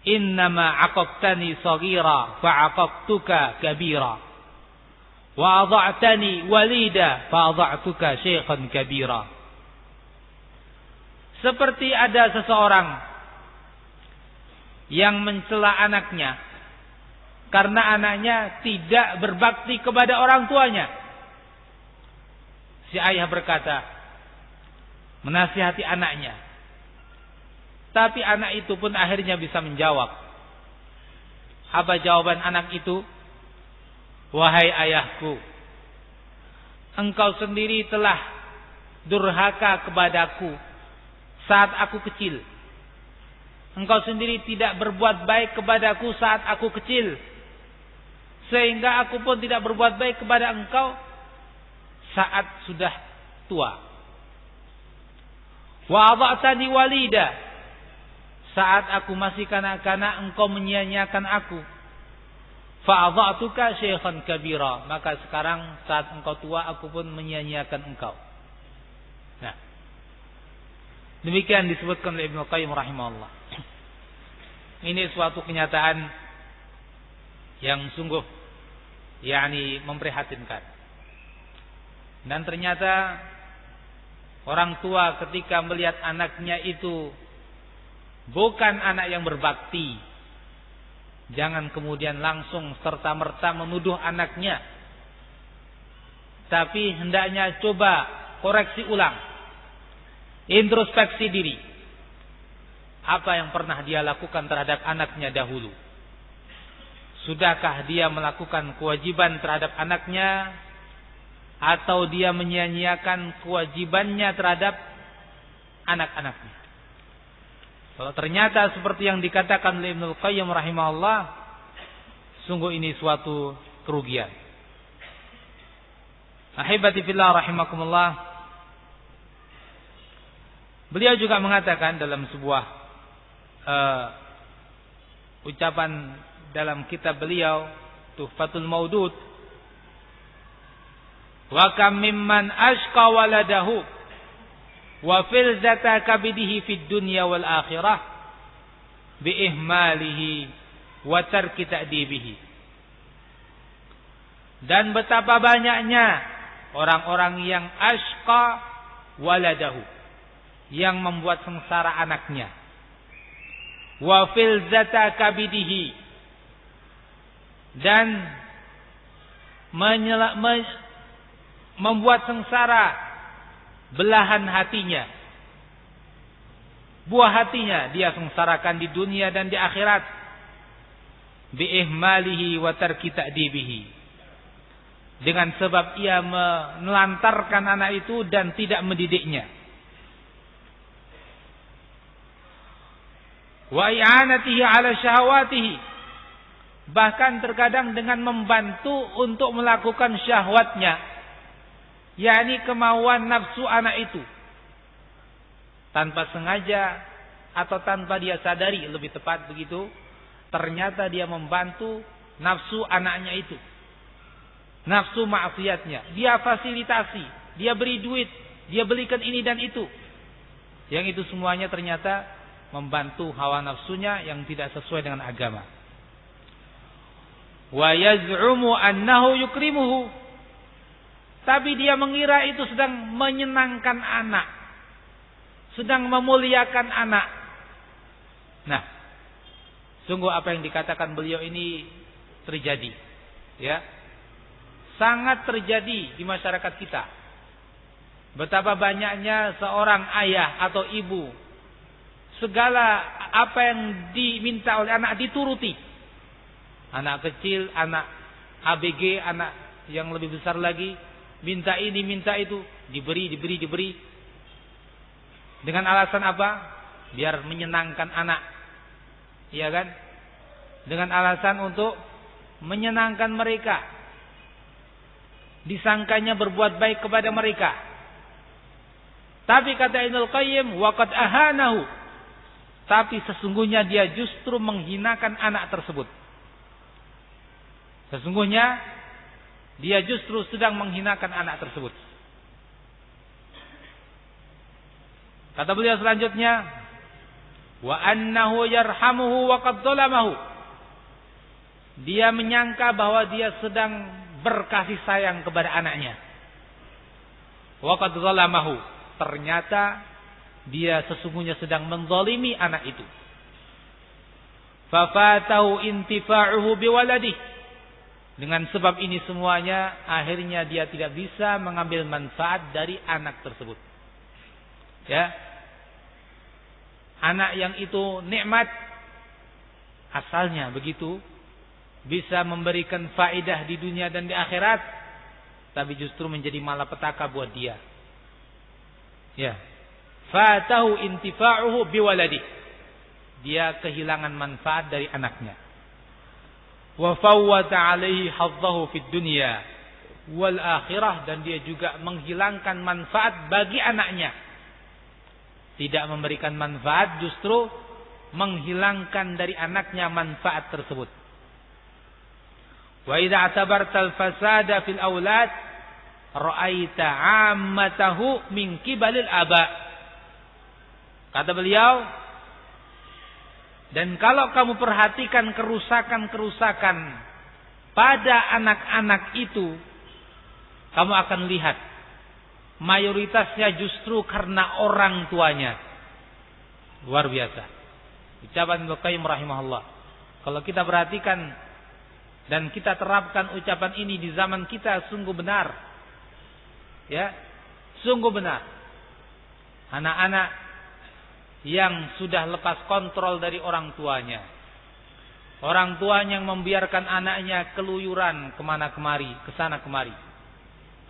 innama 'aqaqtani saghira fa'aqaqtuka kabira wa adha'tani walida fa'adha'tuka shaykhan kabira. Seperti ada seseorang yang mencela anaknya karena anaknya tidak berbakti kepada orang tuanya. Si ayah berkata, menasihati anaknya, tapi anak itu pun akhirnya bisa menjawab. Apa jawaban anak itu? Wahai ayahku, engkau sendiri telah durhaka kepadaku saat aku kecil. Engkau sendiri tidak berbuat baik kepadaku saat aku kecil, sehingga aku pun tidak berbuat baik kepada engkau saat sudah tua. Wa adha'tani walida, saat aku masih kanak-kanak engkau menyia-nyiakan aku. Fa adha'tuka syaikhan kabira, maka sekarang saat engkau tua aku pun menyia-nyiakan engkau. Nah, demikian disebutkan oleh Ibnu Qayyim rahimahullah. Ini suatu kenyataan yang sungguh memprihatinkan. Dan ternyata orang tua ketika melihat anaknya itu bukan anak yang berbakti, jangan kemudian langsung serta-merta menuduh anaknya, tapi hendaknya coba koreksi ulang, introspeksi diri. Apa yang pernah dia lakukan terhadap anaknya dahulu? Sudahkah dia melakukan kewajiban terhadap anaknya, atau dia menyia-nyiakan kewajibannya terhadap anak-anaknya? Kalau ternyata seperti yang dikatakan oleh Ibnu Qayyim rahimahullah, sungguh ini suatu kerugian. Ahibati fillah rahimakumullah. Beliau juga mengatakan dalam sebuah ucapan dalam kitab beliau Tuhfatul Maudud, wa kam mimman ashqa waladahu wa filzata kabidihi fid dunya wal akhirah bi ihmalihi wa tarki ta'dibihi. Dan betapa banyaknya orang-orang yang ashqa waladahu, yang membuat sengsara anaknya, wa filzata kabidihi, dan membuat sengsara belahan hatinya, buah hatinya dia sengsarakan di dunia dan di akhirat, bi ihmalihi wa tarki ta'dibihi, dengan sebab ia menelantarkan anak itu dan tidak mendidiknya. Wa i'anatihi ala syahwatihi, bahkan terkadang dengan membantu untuk melakukan syahwatnya, yakni kemauan nafsu anak itu, tanpa sengaja atau tanpa dia sadari, lebih tepat begitu, ternyata dia membantu nafsu anaknya itu, nafsu maksiatnya. Dia fasilitasi, dia beri duit, dia belikan ini dan itu, yang itu semuanya ternyata membantu hawa nafsunya yang tidak sesuai dengan agama. Wa yaz'umu annahu yukrimuhu, tapi dia mengira itu sedang menyenangkan anak, sedang memuliakan anak. Nah, sungguh apa yang dikatakan beliau ini terjadi, ya, sangat terjadi di masyarakat kita. Betapa banyaknya seorang ayah atau ibu, segala apa yang diminta oleh anak dituruti. Anak kecil, anak ABG, anak yang lebih besar lagi, minta ini, minta itu, diberi. Dengan alasan apa? Biar menyenangkan anak. Iya kan? Dengan alasan untuk menyenangkan mereka. Disangkanya berbuat baik kepada mereka. Tapi kata Ibnu Qayyim, waqad ahanahu, tapi sesungguhnya dia justru menghinakan anak tersebut. Sesungguhnya dia justru sedang menghinakan anak tersebut. Kata beliau selanjutnya, wa annahu yarhamuhu wa qad dzalamahu, dia menyangka bahwa dia sedang berkasih sayang kepada anaknya. Wa qad dzalamahu, ternyata dia sesungguhnya sedang menzalimi anak itu. Fafatahu intifa'uhu biwaladihi, dengan sebab ini semuanya akhirnya dia tidak bisa mengambil manfaat dari anak tersebut. Ya, anak yang itu nikmat asalnya begitu, bisa memberikan faedah di dunia dan di akhirat, tapi justru menjadi malapetaka buat dia. Ya, fatahu intifa'uhu biwaladihi. Dia kehilangan manfaat dari anaknya. Wa fawwata 'alaihi haddahu fid dunya wal akhirah, dan dia juga menghilangkan manfaat bagi anaknya. Tidak memberikan manfaat, justru menghilangkan dari anaknya manfaat tersebut. Wa idza atabartal fasada fil aulad ra'aita 'ammatahu min qibalil aba. Kata beliau, dan kalau kamu perhatikan kerusakan-kerusakan pada anak-anak itu, kamu akan lihat mayoritasnya justru karena orang tuanya. Luar biasa. Ucapan Ibnu Qayyim rahimahullah. Kalau kita perhatikan dan kita terapkan ucapan ini di zaman kita, sungguh benar. Ya, sungguh benar. Anak-anak yang sudah lepas kontrol dari orang tuanya. Orang tuanya yang membiarkan anaknya keluyuran kemana kemari, kesana kemari.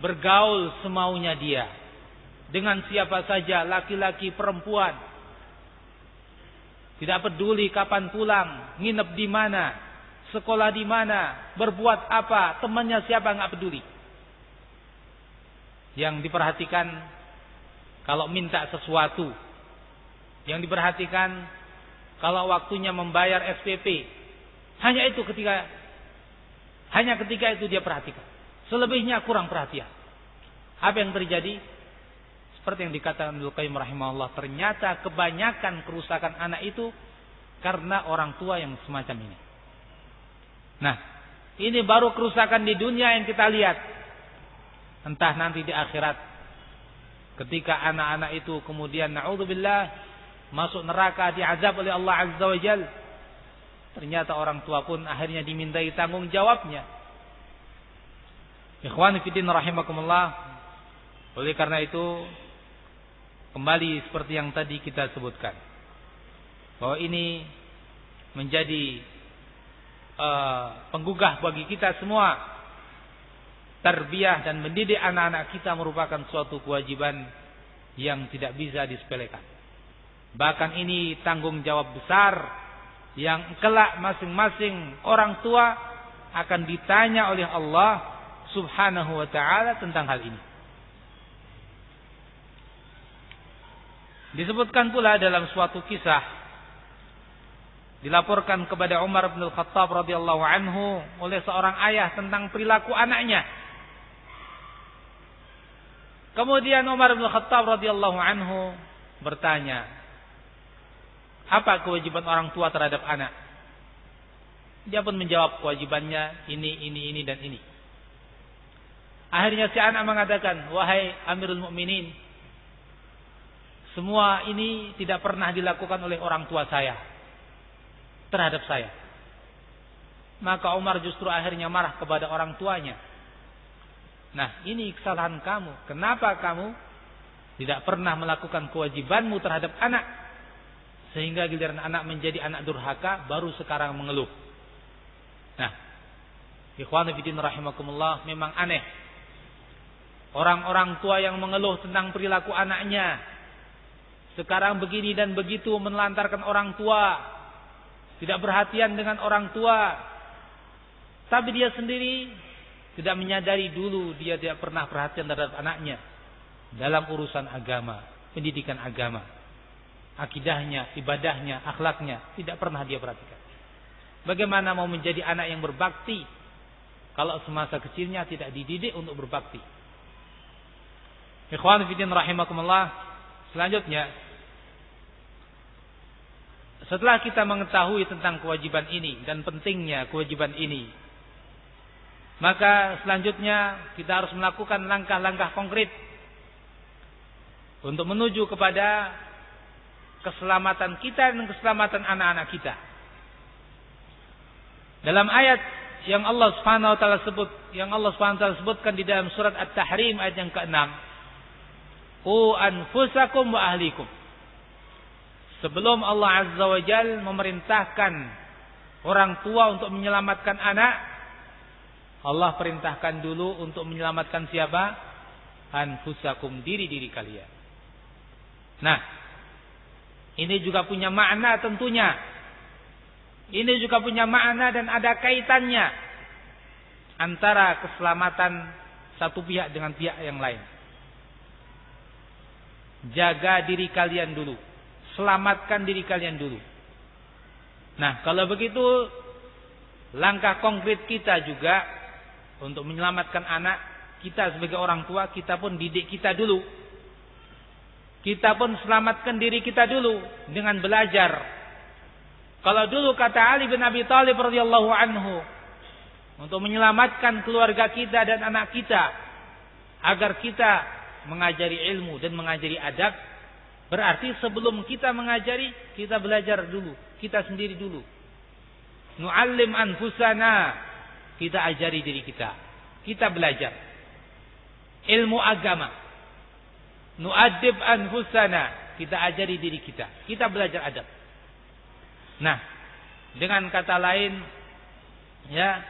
Bergaul semaunya dia. Dengan siapa saja, laki-laki, perempuan. Tidak peduli kapan pulang, nginep di mana, sekolah di mana, berbuat apa, temannya siapa, nggak peduli. Yang diperhatikan kalau minta sesuatu. Yang diperhatikan kalau waktunya membayar SPP. Hanya ketika itu dia perhatikan. Selebihnya kurang perhatian. Apa yang terjadi? Seperti yang dikatakan Ibnu Qayyim rahimahullah, ternyata kebanyakan kerusakan anak itu karena orang tua yang semacam ini. Nah, ini baru kerusakan di dunia yang kita lihat. Entah nanti di akhirat, ketika anak-anak itu kemudian na'udzubillah masuk neraka, diazab oleh Allah Azza wa Jalla, ternyata orang tua pun akhirnya dimintai tanggung jawabnya. Ikhwani fiddin rahimakumullah. Oleh karena itu, kembali seperti yang tadi kita sebutkan, bahwa ini menjadi penggugah bagi kita semua. Tarbiyah dan mendidik anak-anak kita merupakan suatu kewajiban yang tidak bisa disepelekan. Bahkan ini tanggung jawab besar yang kelak masing-masing orang tua akan ditanya oleh Allah Subhanahu wa ta'ala tentang hal ini. Disebutkan pula dalam suatu kisah, dilaporkan kepada Umar bin Al-Khattab radhiyallahu anhu oleh seorang ayah tentang perilaku anaknya. Kemudian Umar bin Al-Khattab radhiyallahu anhu bertanya, apa kewajiban orang tua terhadap anak? Dia pun menjawab kewajibannya ini dan ini. Akhirnya si anak mengatakan, wahai Amirul Mukminin, semua ini tidak pernah dilakukan oleh orang tua saya terhadap saya. Maka Umar justru akhirnya marah kepada orang tuanya. Nah, ini kesalahan kamu. Kenapa kamu tidak pernah melakukan kewajibanmu terhadap anak? Sehingga giliran anak menjadi anak durhaka, baru sekarang mengeluh. Nah, ikhwanu fiddin rahimakumullah, memang aneh orang-orang tua yang mengeluh tentang perilaku anaknya. Sekarang begini dan begitu, menelantarkan orang tua, tidak perhatian dengan orang tua. Tapi dia sendiri tidak menyadari dulu dia tidak pernah perhatian terhadap anaknya dalam urusan agama, pendidikan agama, akidahnya, ibadahnya, akhlaknya, tidak pernah dia perhatikan. Bagaimana mau menjadi anak yang berbakti kalau semasa kecilnya tidak dididik untuk berbakti? Ikhwan fillah rahimakumullah. Selanjutnya, setelah kita mengetahui tentang kewajiban ini dan pentingnya kewajiban ini, maka selanjutnya kita harus melakukan langkah-langkah konkret untuk menuju kepada keselamatan kita dan keselamatan anak-anak kita. Dalam ayat yang Allah Subhanahu wa taala sebutkan di dalam surat At-Tahrim ayat yang ke-6, qu anfusakum wa ahlikum. Sebelum Allah Azza wa Jalla memerintahkan orang tua untuk menyelamatkan anak, Allah perintahkan dulu untuk menyelamatkan siapa? Anfusakum, diri-diri kalian. Nah, ini juga punya makna tentunya. Ini juga punya makna dan ada kaitannya antara keselamatan satu pihak dengan pihak yang lain. Jaga diri kalian dulu. Selamatkan diri kalian dulu. Nah, kalau begitu langkah konkret kita juga untuk menyelamatkan anak kita sebagai orang tua, kita pun didik kita dulu. Kita pun selamatkan diri kita dulu dengan belajar. Kalau dulu kata Ali bin Abi Thalib radhiyallahu anhu, untuk menyelamatkan keluarga kita dan anak kita agar kita mengajari ilmu dan mengajari adab, berarti sebelum kita mengajari, kita belajar dulu, kita sendiri dulu. Nu'allim anfusana, kita ajari diri kita. Kita belajar ilmu agama. Nu'addib anfusana, kita ajari diri kita. Kita belajar adab. Nah, dengan kata lain, ya,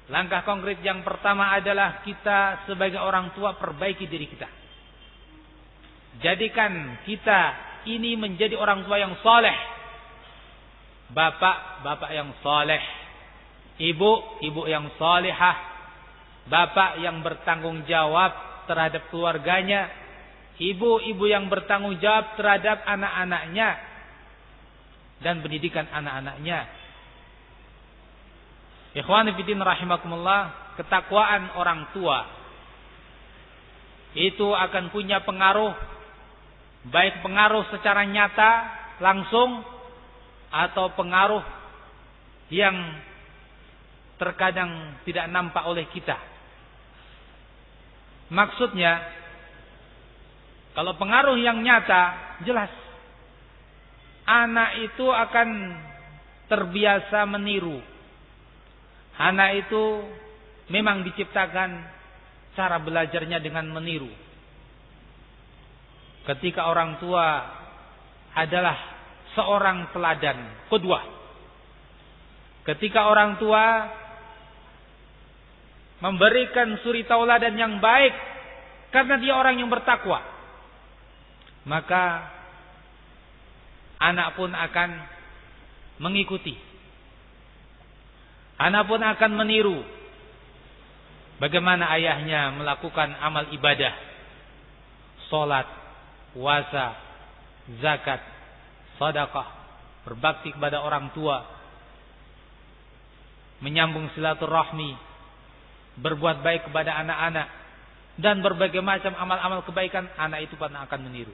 langkah konkret yang pertama adalah kita sebagai orang tua perbaiki diri kita. Jadikan kita ini menjadi orang tua yang saleh. Bapak yang saleh. Ibu yang salihah. Bapak yang bertanggung jawab terhadap keluarganya. Ibu yang bertanggung jawab terhadap anak-anaknya dan pendidikan anak-anaknya. Ikhwani fillah rahimakumullah, ketakwaan orang tua itu akan punya pengaruh, baik pengaruh secara nyata langsung atau pengaruh yang terkadang tidak nampak oleh kita. Maksudnya, kalau pengaruh yang nyata jelas, anak itu akan terbiasa meniru. Anak itu memang diciptakan cara belajarnya dengan meniru. Ketika orang tua adalah seorang teladan, qudwah. Ketika orang tua memberikan suri tauladan yang baik karena dia orang yang bertakwa, maka anak pun akan mengikuti. Anak pun akan meniru bagaimana ayahnya melakukan amal ibadah, salat, puasa, zakat, sedekah, berbakti kepada orang tua, menyambung silaturahmi, berbuat baik kepada anak-anak, dan berbagai macam amal-amal kebaikan. Anak itu pun akan meniru.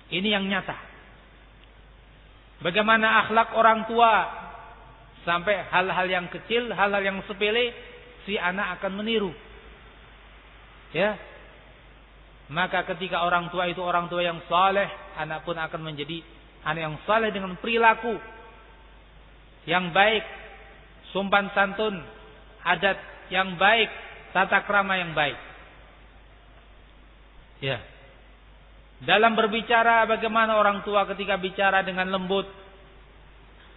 Ini yang nyata. Bagaimana akhlak orang tua, sampai hal-hal yang kecil, hal-hal yang sepele, si anak akan meniru. Ya. Maka ketika orang tua itu orang tua yang saleh, anak pun akan menjadi anak yang saleh dengan perilaku yang baik, sopan santun, adat yang baik, tata krama yang baik. Ya. Dalam berbicara, bagaimana orang tua ketika bicara dengan lembut,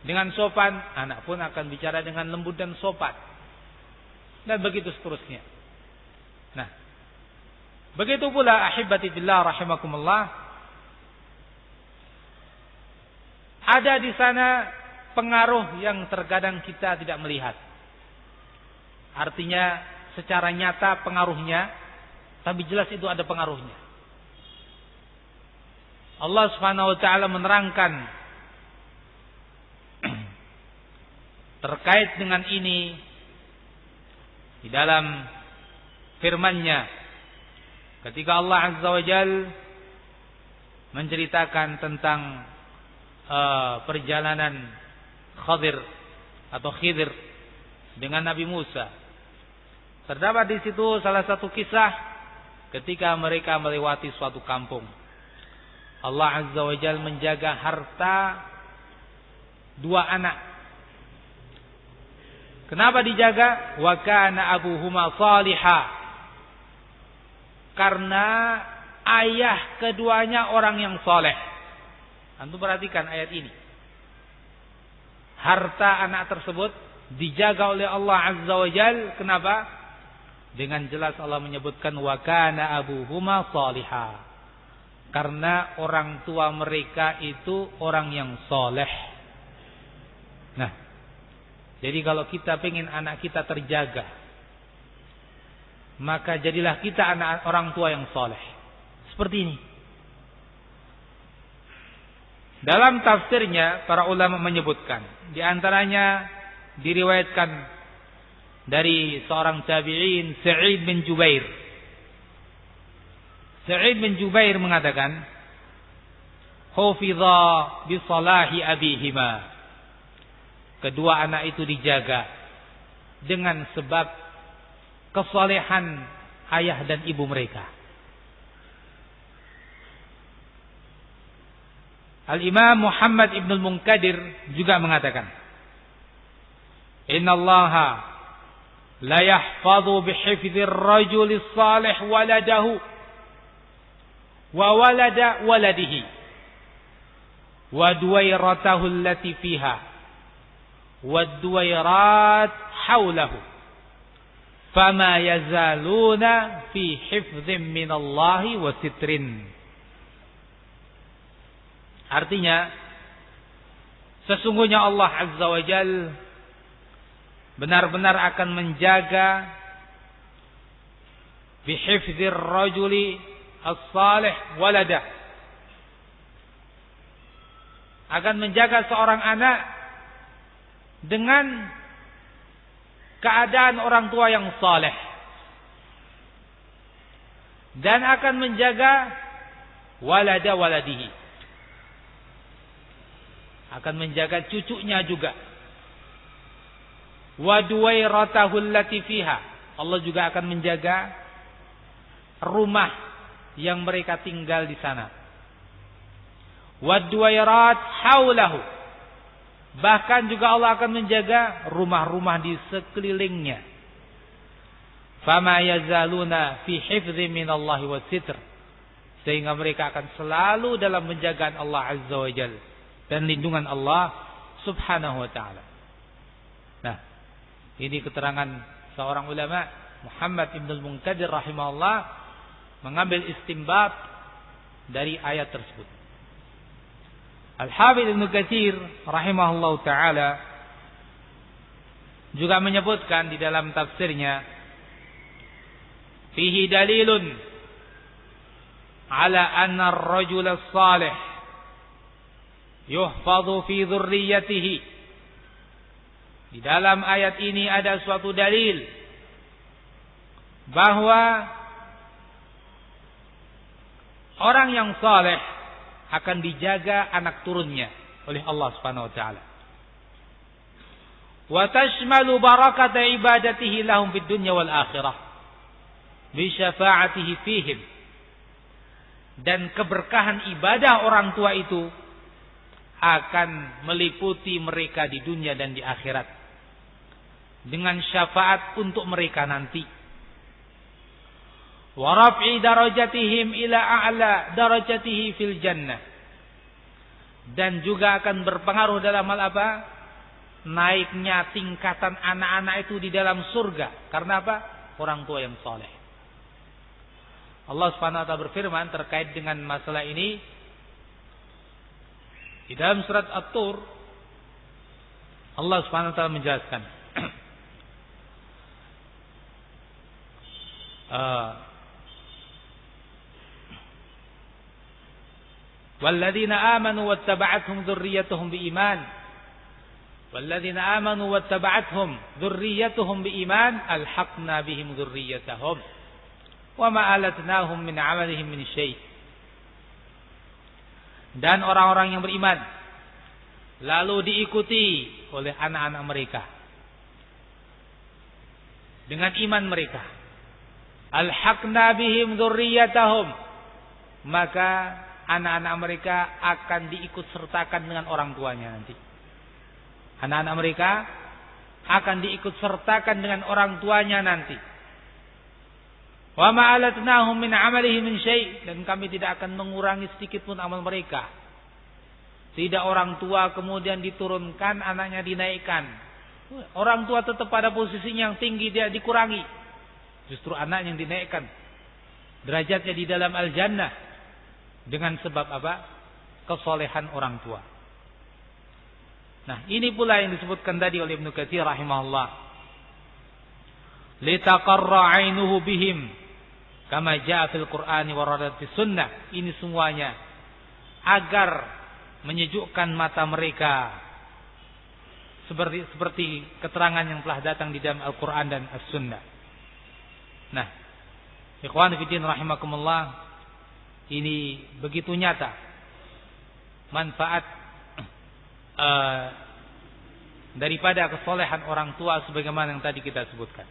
dengan sopan, anak pun akan bicara dengan lembut dan sopan. Dan begitu seterusnya. Nah, begitu pula ahibati fillah rahimakumullah, ada di sana pengaruh yang terkadang kita tidak melihat. Artinya secara nyata pengaruhnya, tapi jelas itu ada pengaruhnya. Allah Subhanahu wa taala menerangkan terkait dengan ini di dalam firman-Nya, ketika Allah Azza wa Jal menceritakan tentang perjalanan Khidir dengan Nabi Musa. Terdapat di situ salah satu kisah ketika mereka melewati suatu kampung. Allah Azza wa Jal menjaga harta dua anak. Kenapa dijaga? Wa kana abuhuma salihah. Karena ayah keduanya orang yang soleh. Antum perhatikan ayat ini. Harta anak tersebut dijaga oleh Allah Azza wa Jal. Kenapa? Dengan jelas Allah menyebutkan wa kana abuhuma salihah. karena orang tua mereka itu orang yang soleh. Nah, jadi kalau kita pengen anak kita terjaga, maka jadilah kita anak orang tua yang soleh. Seperti ini. Dalam tafsirnya para ulama menyebutkan, di antaranya diriwayatkan dari seorang tabi'in, Sa'id bin Jubair. Sa'id bin Jubair mengatakan, "Hufidha bi salahi abihima." Kedua anak itu dijaga dengan sebab kesalehan ayah dan ibu mereka. Al-Imam Muhammad ibn al-Munkadir juga mengatakan, "Innallaha la yahfadhu bihifdzir rajuli salih waladahu wa walada waladihi wa duwairatahu allati fiha wa duwairat hawlahu fama yazaluna fi hifdzin minallahi wa sitrin." Artinya, sesungguhnya Allah Azza wa Jal benar-benar akan menjaga bihifdzir rajuli as-salih waladah, akan menjaga seorang anak dengan keadaan orang tua yang saleh, dan akan menjaga walada waladihi, akan menjaga cucunya juga. Wa duwairatahu allati fiha, Allah juga akan menjaga rumah yang mereka tinggal di sana. Wa duwairat haulahu, bahkan juga Allah akan menjaga rumah-rumah di sekelilingnya. Fama yazaluna fi hifdzi minallahi wa sitr, sehingga mereka akan selalu dalam penjagaan Allah Azza wa Jalla dan lindungan Allah Subhanahu wa ta'ala. Nah, ini keterangan seorang ulama, Muhammad ibn al-Munkadir rahimahullah, mengambil istinbat dari ayat tersebut. Al-Hafidz Ibnu Katsir rahimahullah ta'ala juga menyebutkan di dalam tafsirnya, fihi dalilun ala anna ar-rajula as-salih yuhfadhu fi dzurriyyatihi. Di dalam ayat ini ada suatu dalil bahwa orang yang saleh akan dijaga anak turunnya oleh Allah Subhanahu wa taala. Wa tashmalu barakata ibadatihi lahum fid dunya wal akhirah bi syafa'atihi fihim. Dan keberkahan ibadah orang tua itu akan meliputi mereka di dunia dan di akhirat dengan syafaat untuk mereka nanti. Wa raf'i darajatihim ila a'la darajatihi fil jannah, dan juga akan berpengaruh dalam hal apa? Naiknya tingkatan anak-anak itu di dalam surga. Karena apa? Orang tua yang soleh. Allah Subhanahu wa ta'ala berfirman terkait dengan masalah ini di dalam surat At-Tur. Allah Subhanahu wa ta'ala menjelaskan, walladzina amanu wattaba'athum dzurriyyatuhum biiman walladzina amanu wattaba'athum dzurriyyatuhum biiman alhaqna bihim dzurriyyatahum wa ma alatnahum min 'amalihim min syai'. Dan orang-orang yang beriman lalu diikuti oleh anak-anak mereka dengan iman mereka, alhaqna bihim dzurriyyatahum, maka anak-anak mereka akan diikut sertakan dengan orang tuanya nanti. Anak-anak mereka akan diikut sertakan dengan orang tuanya nanti. Wa ma alatnahum min 'amalihim min syai', dan kami tidak akan mengurangi sedikit pun amal mereka. Tidak orang tua kemudian diturunkan, anaknya dinaikkan. Orang tua tetap pada posisinya yang tinggi, tidak dikurangi. Justru anak yang dinaikkan derajatnya di dalam al-jannah. Dengan sebab apa? Kesolehan orang tua. Nah, ini pula yang disebutkan tadi oleh Ibnu Katsir rahimahullah. Litaqarra 'ainuhu bihim kama jaa fil Qur'ani wa waradat fis sunnah. Ini semuanya agar menyejukkan mata mereka seperti keterangan yang telah datang di dalam Al-Qur'an dan As-Sunnah. Nah, ikhwan fillah rahimakumullah, ini begitu nyata manfaat daripada kesolehan orang tua sebagaimana yang tadi kita sebutkan.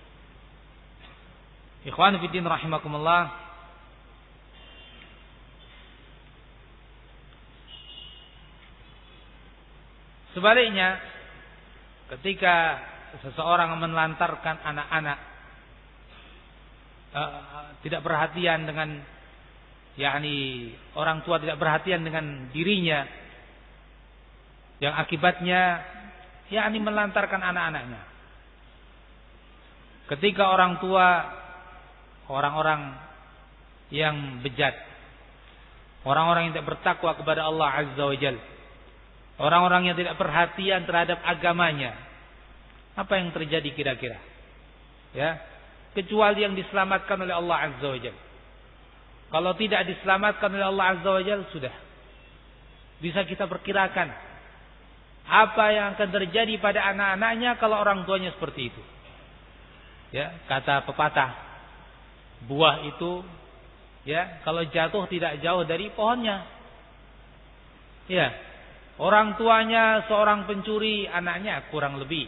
Ikhwan fillah rahimakumullah, sebaliknya ketika seseorang menelantarkan anak-anak, tidak perhatian dengan, yakni orang tua tidak perhatian dengan dirinya, yang akibatnya yakni melantarkan anak-anaknya. Ketika orang tua, orang-orang yang bejat, orang-orang yang tidak bertakwa kepada Allah Azza wa Jalla, orang-orang yang tidak perhatian terhadap agamanya, apa yang terjadi kira-kira? Ya, kecuali yang diselamatkan oleh Allah Azza wa Jalla. Kalau tidak diselamatkan oleh Allah Azza wa Jalla, sudah bisa kita perkirakan apa yang akan terjadi pada anak-anaknya kalau orang tuanya seperti itu. Ya, kata pepatah, buah itu ya kalau jatuh tidak jauh dari pohonnya. Ya, orang tuanya seorang pencuri, anaknya kurang lebih.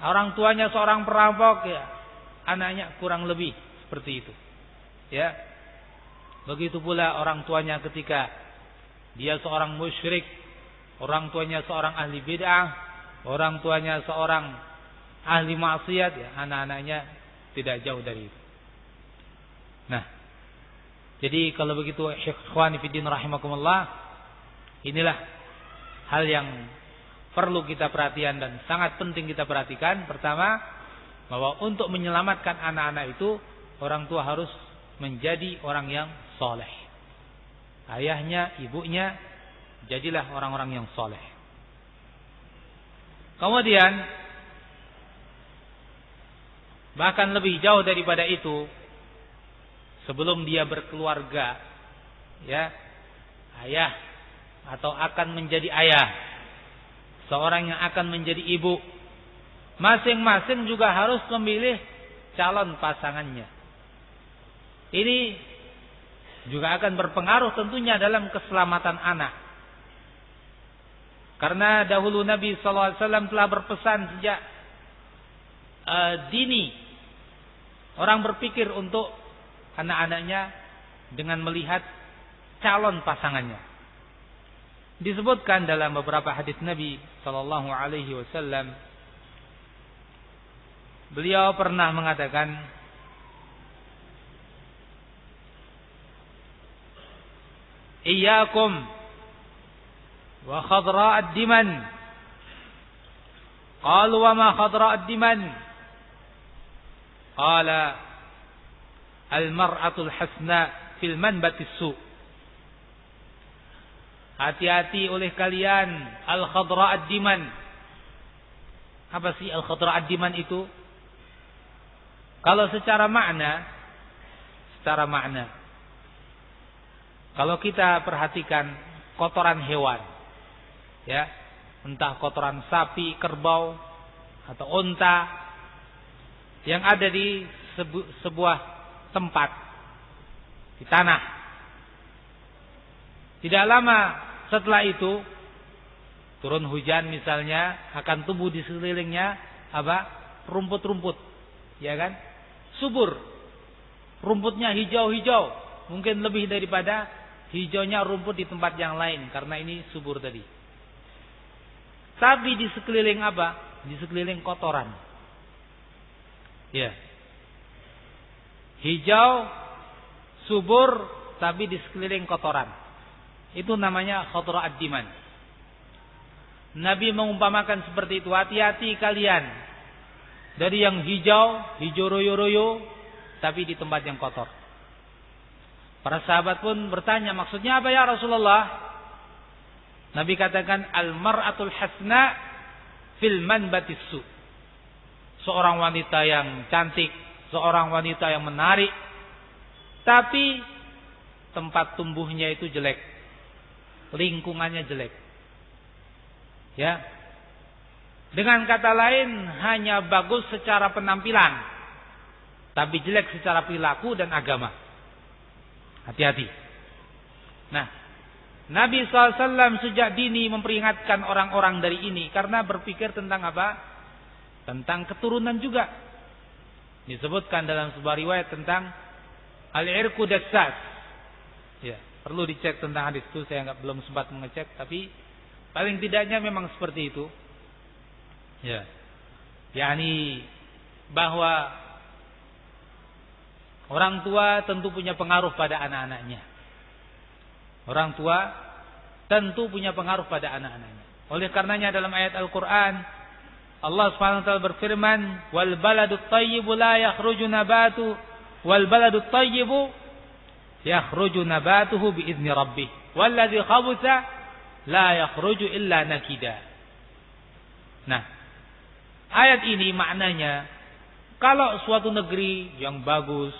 Orang tuanya seorang perampok, ya anaknya kurang lebih seperti itu. Ya, begitu pula orang tuanya ketika dia seorang musyrik, orang tuanya seorang ahli bid'ah, orang tuanya seorang ahli maksiat, ya anak-anaknya tidak jauh dari itu. Nah, jadi kalau begitu ikhwani fiddin rahimakumullah, inilah hal yang perlu kita perhatikan dan sangat penting kita perhatikan. Pertama, bahwa untuk menyelamatkan anak-anak itu, orang tua harus menjadi orang yang soleh. Ayahnya, ibunya, jadilah orang-orang yang soleh. Kemudian, bahkan lebih jauh daripada itu, sebelum dia berkeluarga, ya, ayah atau akan menjadi ayah, seorang yang akan menjadi ibu, masing-masing juga harus memilih calon pasangannya. Ini juga akan berpengaruh tentunya dalam keselamatan anak. Karena dahulu Nabi SAW telah berpesan sejak dini, orang berpikir untuk anak-anaknya dengan melihat calon pasangannya. Disebutkan dalam beberapa hadis Nabi sallallahu alaihi wasallam, beliau pernah mengatakan, "Iyyakum wa khadra'ad diman." Qalu wa ma khadra'ad diman? Qala al-mar'atul hasna fil manbatis su'. Hati-hati oleh kalian al-khadra'ad diman. Apa sih al-khadra'ad diman itu? Kalau secara makna, kalau kita perhatikan kotoran hewan, ya, entah kotoran sapi, kerbau, atau unta yang ada di sebuah tempat di tanah. Tidak lama setelah itu turun hujan misalnya, akan tumbuh di sekelilingnya apa? Rumput-rumput, ya kan? Subur. Rumputnya hijau-hijau, mungkin lebih daripada hijaunya rumput di tempat yang lain karena ini subur tadi. Tapi di sekeliling apa? Di sekeliling kotoran. Ya. Hijau, subur, tapi di sekeliling kotoran. Itu namanya khadra'ad diman. Nabi mengumpamakan seperti itu. Hati-hati kalian dari yang hijau, hijau royo-royo, tapi di tempat yang kotor. Para sahabat pun bertanya, maksudnya apa ya Rasulullah? Nabi katakan, al-mar'atul hasna fil manbatis su. Seorang wanita yang cantik, seorang wanita yang menarik, tapi tempat tumbuhnya itu jelek, lingkungannya jelek. Ya. Dengan kata lain, hanya bagus secara penampilan, tapi jelek secara perilaku dan agama. Hati-hati. Nah, Nabi SAW sejak dini memperingatkan orang-orang dari ini karena berpikir tentang apa? Tentang keturunan juga. Disebutkan dalam sebuah riwayat tentang al-irqu dassas. Ya, perlu dicek tentang hadis itu, saya belum sempat mengecek, tapi paling tidaknya memang seperti itu. Ya. yakni bahwa orang tua tentu punya pengaruh pada anak-anaknya. Orang tua tentu punya pengaruh pada anak-anaknya. Oleh karenanya dalam ayat Al-Quran Allah Subhanahu wa taala berfirman, "Wal baladut thayyibu la yakhruju nabatu wal baladut thayyibu yakhruju nabatuhu bi idzni rabbih walladzi khabutha la yakhruju illa nakida." Nah, ayat ini maknanya kalau suatu negeri yang bagus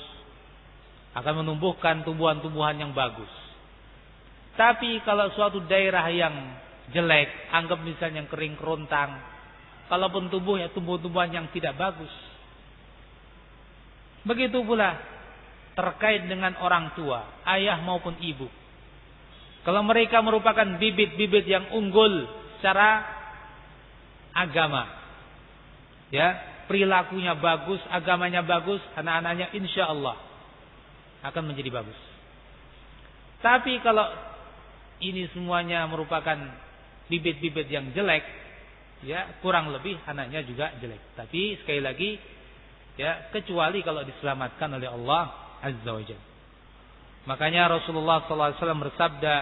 akan menumbuhkan tumbuhan-tumbuhan yang bagus. Tapi kalau suatu daerah yang jelek, anggap misalnya yang kering kerontang, kalaupun tumbuh ya tumbuh-tumbuhan yang tidak bagus. Begitu pula terkait dengan orang tua, ayah maupun ibu. Kalau mereka merupakan bibit-bibit yang unggul secara agama, ya, perilakunya bagus, agamanya bagus, anak-anaknya insya Allah akan menjadi bagus. Tapi kalau ini semuanya merupakan bibit-bibit yang jelek, ya kurang lebih anaknya juga jelek. Tapi sekali lagi, ya kecuali kalau diselamatkan oleh Allah Azza wa Jalla. Makanya Rasulullah SAW bersabda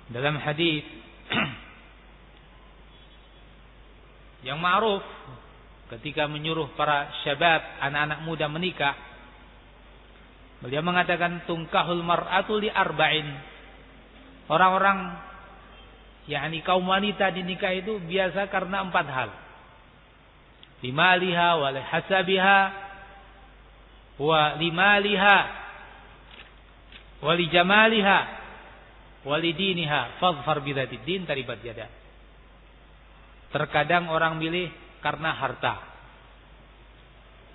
dalam hadis yang ma'ruf ketika menyuruh para syabab, anak-anak muda menikah. Beliau mengatakan tungkahul mar'atu li arba'in. Orang-orang yakni kaum wanita dinikah itu biasa karena 4 hal. Limaliha wa lihasabiha wa limaliha wa lijamaliha wa lidiniha fadhfar bidzatid din taribat yada. Terkadang orang milih karena harta.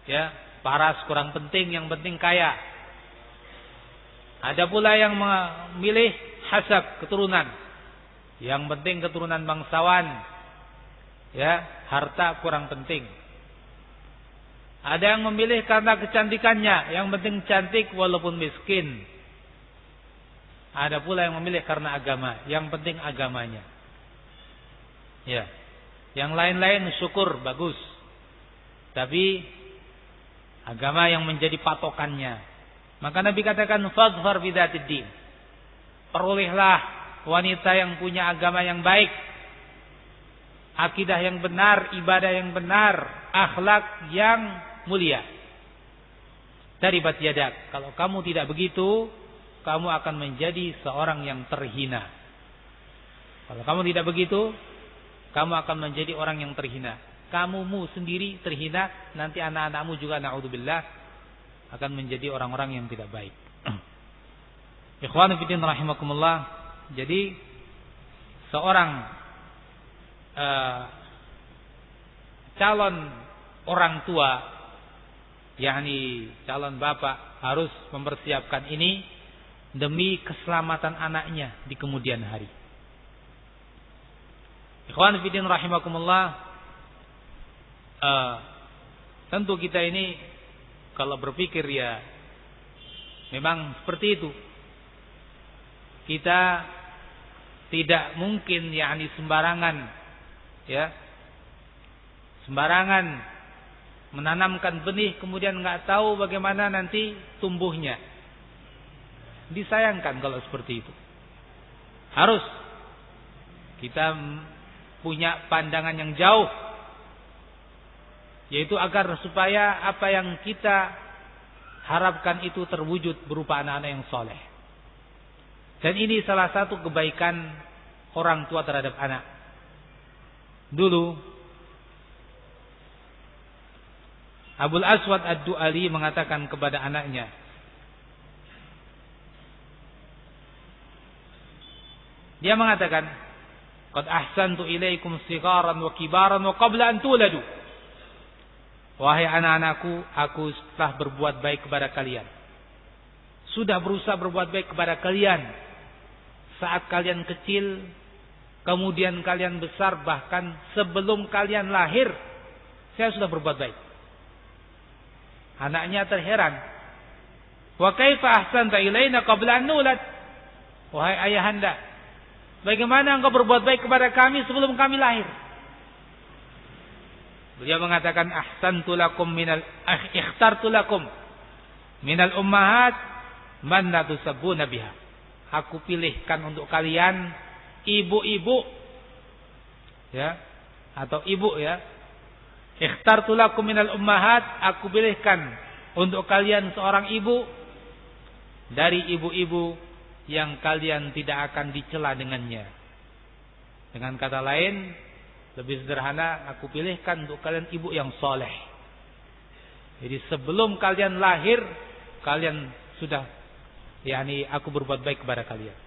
Ya, paras kurang penting, yang penting kaya. Ada pula yang memilih hasab, keturunan. Yang penting keturunan bangsawan. Ya, harta kurang penting. Ada yang memilih karena kecantikannya, yang penting cantik walaupun miskin. Ada pula yang memilih karena agama, yang penting agamanya. Ya. Yang lain-lain syukur bagus. Tapi agama yang menjadi patokannya. Maka Nabi katakan fadhfar bidzatid din. Perolehlah wanita yang punya agama yang baik, akidah yang benar, ibadah yang benar, akhlak yang mulia. Taribat yadak. Kalau kamu tidak begitu, kamu akan menjadi seorang yang terhina. Kalau kamu tidak begitu, kamu akan menjadi orang yang terhina. Kamumu sendiri terhina, nanti anak-anakmu juga na'udzubillah akan menjadi orang-orang yang tidak baik. Ikhwanu fillah rahimakumullah. Jadi seorang calon orang tua, yakni calon bapak, harus mempersiapkan ini demi keselamatan anaknya di kemudian hari. Ikhwan fillah rahimakumullah, tentu kita ini kalau berpikir ya memang seperti itu. Kita tidak mungkin yakni sembarangan, ya, sembarangan menanamkan benih kemudian nggak tahu bagaimana nanti tumbuhnya. Disayangkan kalau seperti itu. Harus kita punya pandangan yang jauh, yaitu agar supaya apa yang kita harapkan itu terwujud berupa anak-anak yang soleh. Dan ini salah satu kebaikan orang tua terhadap anak. Dulu Abul Aswad Ad-Du'ali mengatakan kepada anaknya, dia mengatakan, "Qad ahsantu ilaikum sigharan wa kibaran wa qabla an tuladu." Wahai anak-anakku, aku telah berbuat baik kepada kalian. Sudah berusaha berbuat baik kepada kalian saat kalian kecil, kemudian kalian besar, bahkan sebelum kalian lahir, saya sudah berbuat baik. Anaknya terheran. Wa kaifa ahsanta ilaina qabla an nulad? Wahai ayahanda, bagaimana engkau berbuat baik kepada kami sebelum kami lahir? Beliau mengatakan, ahsantu lakum ikhtartu lakum minal ummahat man la tusabbuna biha. Aku pilihkan untuk kalian ibu-ibu, ya, atau ibu, ya. Ikhtartu lakum minal ummahat, aku pilihkan untuk kalian seorang ibu dari ibu-ibu yang kalian tidak akan dicela dengannya. Dengan kata lain, lebih sederhana, aku pilihkan untuk kalian ibu yang soleh. Jadi sebelum kalian lahir, kalian sudah, yakni aku berbuat baik kepada kalian.